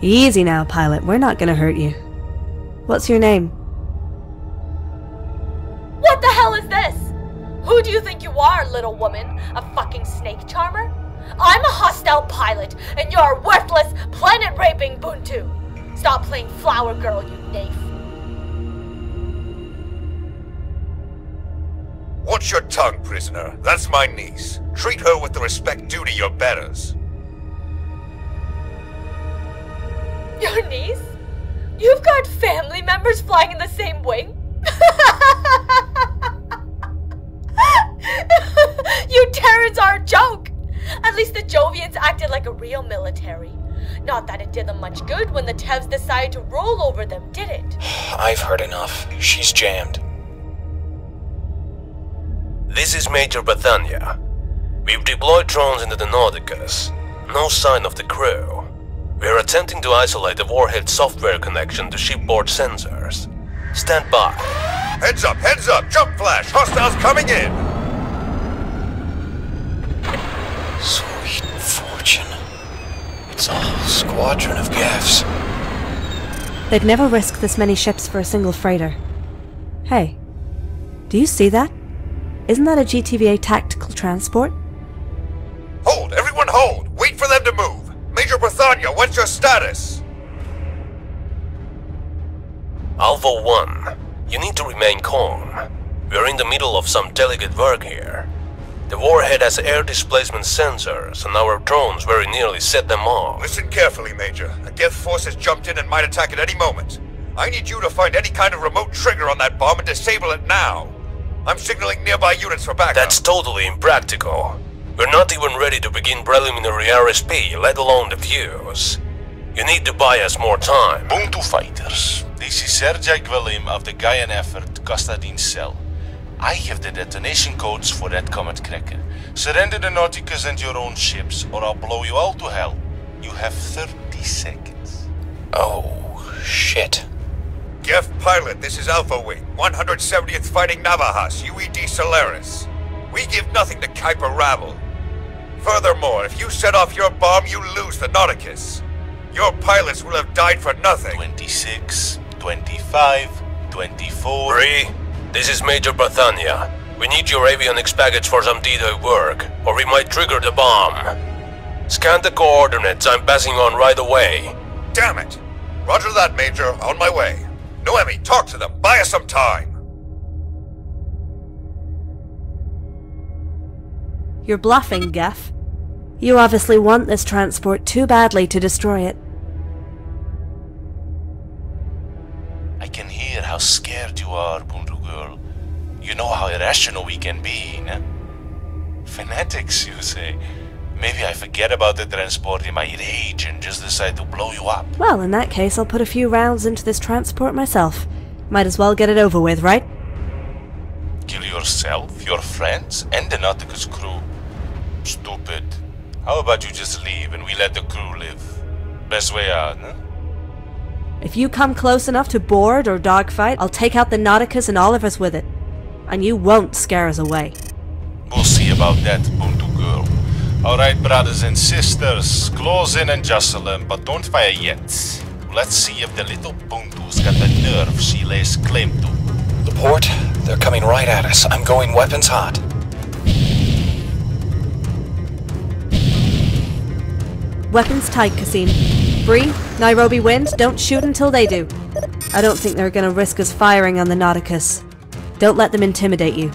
Easy now, pilot. We're not gonna hurt you. What's your name? What the hell is this? Who do you think you are, little woman? A fucking snake charmer? I'm a hostile pilot, and you're a worthless, planet-raping Buntu. Stop playing flower girl, you naif. Watch your tongue, prisoner. That's my niece. Treat her with the respect due to your betters. Your niece? You've got family members flying in the same wing? You Terrans are a joke! At least the Jovians acted like a real military. Not that it did them much good when the Tevs decided to roll over them, did it? I've heard enough. She's jammed. This is Major Bethania. We've deployed drones into the Nauticus. No sign of the crew. We are attempting to isolate the warhead software connection to shipboard sensors. Stand by. Heads up! Jump flash! Hostiles coming in! Sweet fortune. It's a whole squadron of gaffs. They'd never risk this many ships for a single freighter. Hey, do you see that? Isn't that a GTVA tactical transport? Hold! Everyone hold! Wait for them to move! Major Bethania, what's your status? Alpha 1, you need to remain calm. We're in the middle of some delicate work here. The warhead has air displacement sensors, and our drones very nearly set them off. Listen carefully, Major. A Geth force has jumped in and might attack at any moment. I need you to find any kind of remote trigger on that bomb and disable it now. I'm signaling nearby units for backup. That's totally impractical. We're not even ready to begin preliminary RSP, let alone the fuse. You need to buy us more time. Buntu fighters. This is Sergei Gvalim of the Gaian effort, Kostadin's cell. I have the detonation codes for that Comet Cracker. Surrender the Nauticus and your own ships, or I'll blow you all to hell. You have 30 seconds. Oh, shit. Geth pilot, this is Alpha Wing, 170th Fighting Navajas, UED Solaris. We give nothing to Kuiper rabble. Furthermore, if you set off your bomb, you lose the Nauticus. Your pilots will have died for nothing. 26, 25, 24... Bree, this is Major Bethania. We need your avionics package for some D-Day work, or we might trigger the bomb. Scan the coordinates, I'm passing on right away. Damn it! Roger that, Major, on my way. Noemi, talk to them, buy us some time. You're bluffing, Geth. You obviously want this transport too badly to destroy it. I can hear how scared you are, Buntu girl. You know how irrational we can be, nah? Fanatics, you say. Maybe I forget about the transport in my rage and just decide to blow you up. Well, in that case, I'll put a few rounds into this transport myself. Might as well get it over with, right? Kill yourself, your friends, and the Nauticus crew. Stupid. How about you just leave and we let the crew live? Best way out, huh? If you come close enough to board or dogfight, I'll take out the Nauticus and all of us with it. And you won't scare us away. We'll see about that, Buntu girl. Alright, brothers and sisters, close in and jostle them, but don't fire yet. Let's see if the little Buntu's got the nerve she lays claim to. The port? They're coming right at us. I'm going weapons hot. Weapons tight, Kassim. Bree, Nairobi Wind, don't shoot until they do. I don't think they're gonna risk us firing on the Nauticus. Don't let them intimidate you.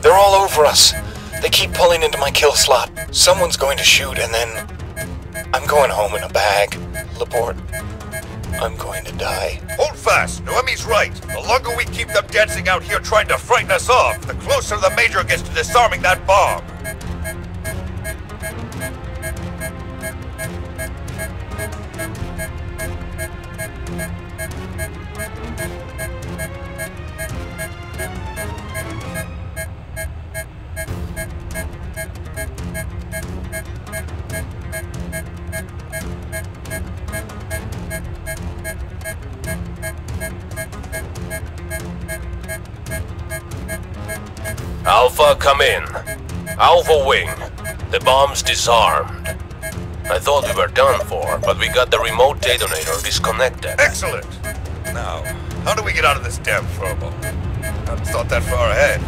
They're all over us. They keep pulling into my kill slot. Someone's going to shoot and then... I'm going home in a bag. Laporte, I'm going to die. Hold fast. Noemi's right. The longer we keep them dancing out here trying to frighten us off, the closer the Major gets to disarming that bomb. Alpha, come in. Alpha Wing. The bomb's disarmed. I thought we were done for, but we got the remote detonator disconnected. Excellent! Now, how do we get out of this damn throwable? Hadn't thought that far ahead.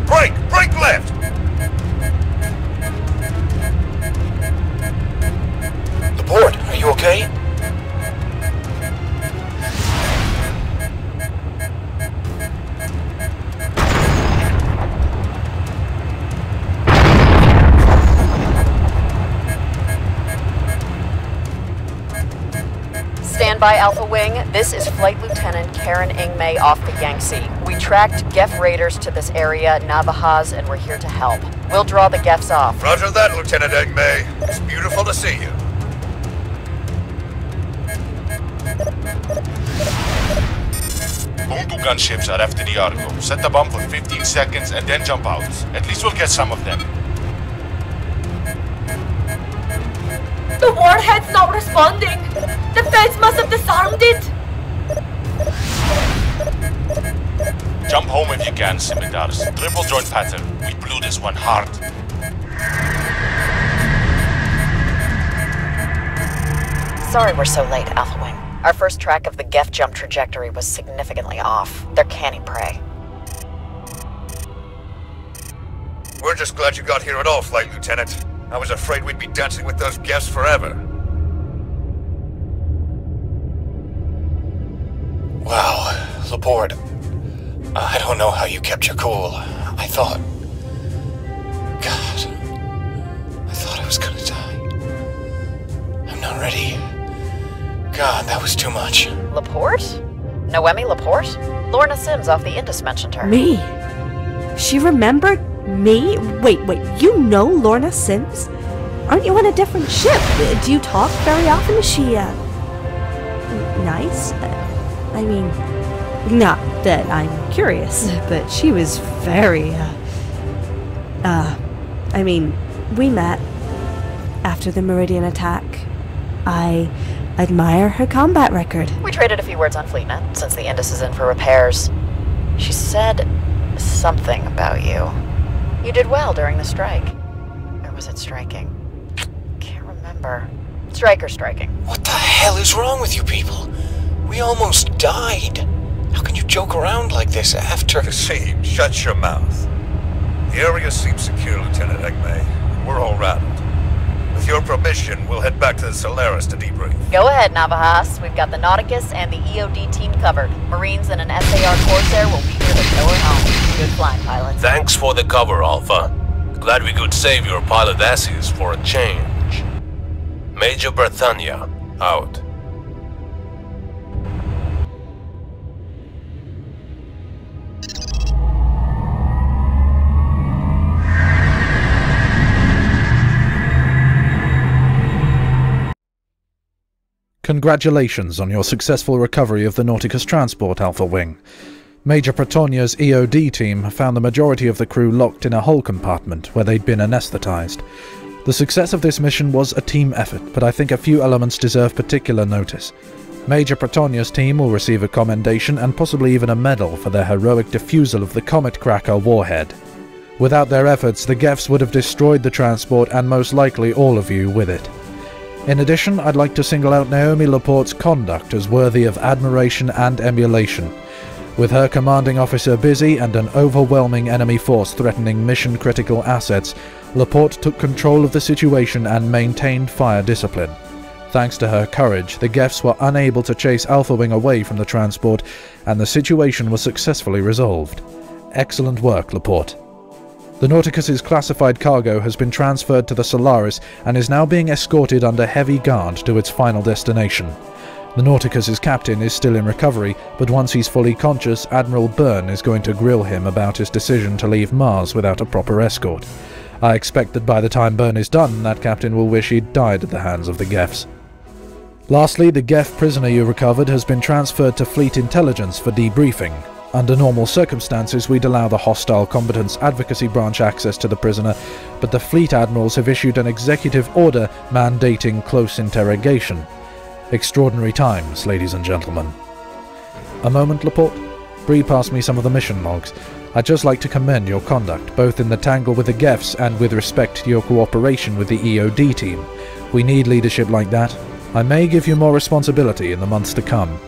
Brake! Brake left! Laporte, are you okay? Stand by, Alpha Wing. This is Flight Lieutenant Karen Ingmei off the Yangtze. We tracked Geth raiders to this area, Navahaz, and we're here to help. We'll draw the Geths off. Roger that, Lieutenant Ingmei. It's beautiful to see you. Buntu gunships are after the Argo. Set the bomb for 15 seconds and then jump out. At least we'll get some of them. The warhead's not responding. The feds must have disarmed it. Jump home if you can, Scimitars. Triple joint pattern. We blew this one hard. Sorry we're so late, Alpha Wing. Our first track of the Geth jump trajectory was significantly off. They're canny prey. We're just glad you got here at all, Flight Lieutenant. I was afraid we'd be dancing with those Geths forever. Wow, Laporte. I don't know how you kept your cool. I thought I was gonna die. I'm not ready. God, that was too much. Laporte? Noemi Laporte? Lorna Sims off the Indus mentioned her. Me? She remembered me? Wait, you know Lorna Sims? Aren't you on a different ship? Do you talk very often? Is she, nice? I mean, not that I'm curious, but she was very, I mean, we met after the Meridian attack. I admire her combat record. We traded a few words on FleetNet since the Indus is in for repairs. She said something about you. You did well during the strike. Or was it striking? Can't remember. Strike or striking. What the hell is wrong with you people? We almost died. How can you joke around like this after... Kasim, shut your mouth. The area seems secure, Lieutenant Ingmei. We're all rattled. With your permission, we'll head back to the Solaris to debrief. Go ahead, Navahas. We've got the Nauticus and the EOD team covered. Marines and an SAR Corsair will be here to tow her home. Good flying, pilots. Thanks for the cover, Alpha. Glad we could save your pilot asses for a change. Major Berthania, out. Congratulations on your successful recovery of the Nauticus transport, Alpha Wing. Major Pretonia's EOD team found the majority of the crew locked in a hull compartment where they'd been anesthetized. The success of this mission was a team effort, but I think a few elements deserve particular notice. Major Pretonia's team will receive a commendation and possibly even a medal for their heroic defusal of the Comet Cracker warhead. Without their efforts, the Geths would have destroyed the transport and most likely all of you with it. In addition, I'd like to single out Noemi Laporte's conduct as worthy of admiration and emulation. With her commanding officer busy and an overwhelming enemy force threatening mission-critical assets, Laporte took control of the situation and maintained fire discipline. Thanks to her courage, the Geths were unable to chase Alpha Wing away from the transport, and the situation was successfully resolved. Excellent work, Laporte. The Nauticus's classified cargo has been transferred to the Solaris and is now being escorted under heavy guard to its final destination. The Nauticus's captain is still in recovery, but once he's fully conscious, Admiral Byrne is going to grill him about his decision to leave Mars without a proper escort. I expect that by the time Byrne is done, that captain will wish he'd died at the hands of the Geths. Lastly, the Geth prisoner you recovered has been transferred to Fleet Intelligence for debriefing. Under normal circumstances, we'd allow the Hostile Combatants Advocacy Branch access to the prisoner, but the Fleet Admirals have issued an executive order mandating close interrogation. Extraordinary times, ladies and gentlemen. A moment, Laporte? Bree passed me some of the mission logs. I'd just like to commend your conduct, both in the tangle with the Geths and with respect to your cooperation with the EOD team. We need leadership like that. I may give you more responsibility in the months to come.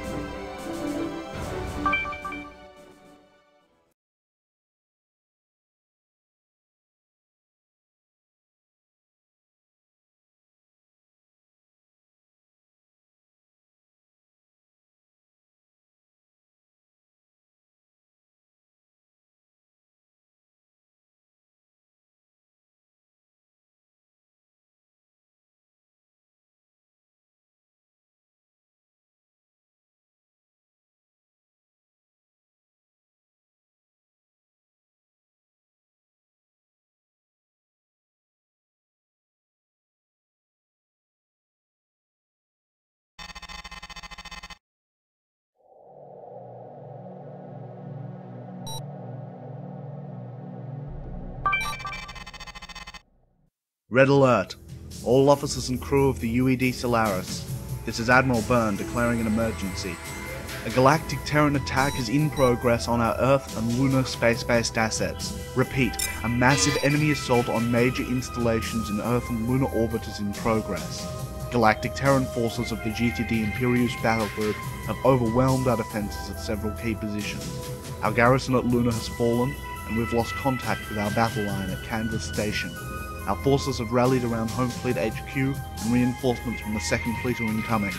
Red alert. All officers and crew of the UED Solaris. This is Admiral Byrne declaring an emergency. A galactic Terran attack is in progress on our Earth and lunar space-based assets. Repeat, a massive enemy assault on major installations in Earth and lunar orbit is in progress. Galactic Terran forces of the GTD Imperius battle group have overwhelmed our defenses at several key positions. Our garrison at Luna has fallen, and we've lost contact with our battle line at Kansas Station. Our forces have rallied around Home Fleet HQ, and reinforcements from the 2nd Fleet are incoming.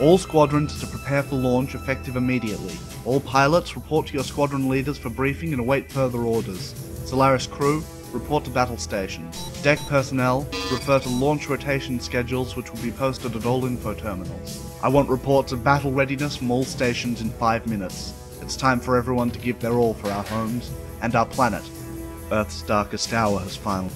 All squadrons to prepare for launch effective immediately. All pilots report to your squadron leaders for briefing and await further orders. Solaris crew, report to battle stations. Deck personnel, refer to launch rotation schedules which will be posted at all info terminals. I want reports of battle readiness from all stations in 5 minutes. It's time for everyone to give their all for our homes and our planet. Earth's darkest hour has finally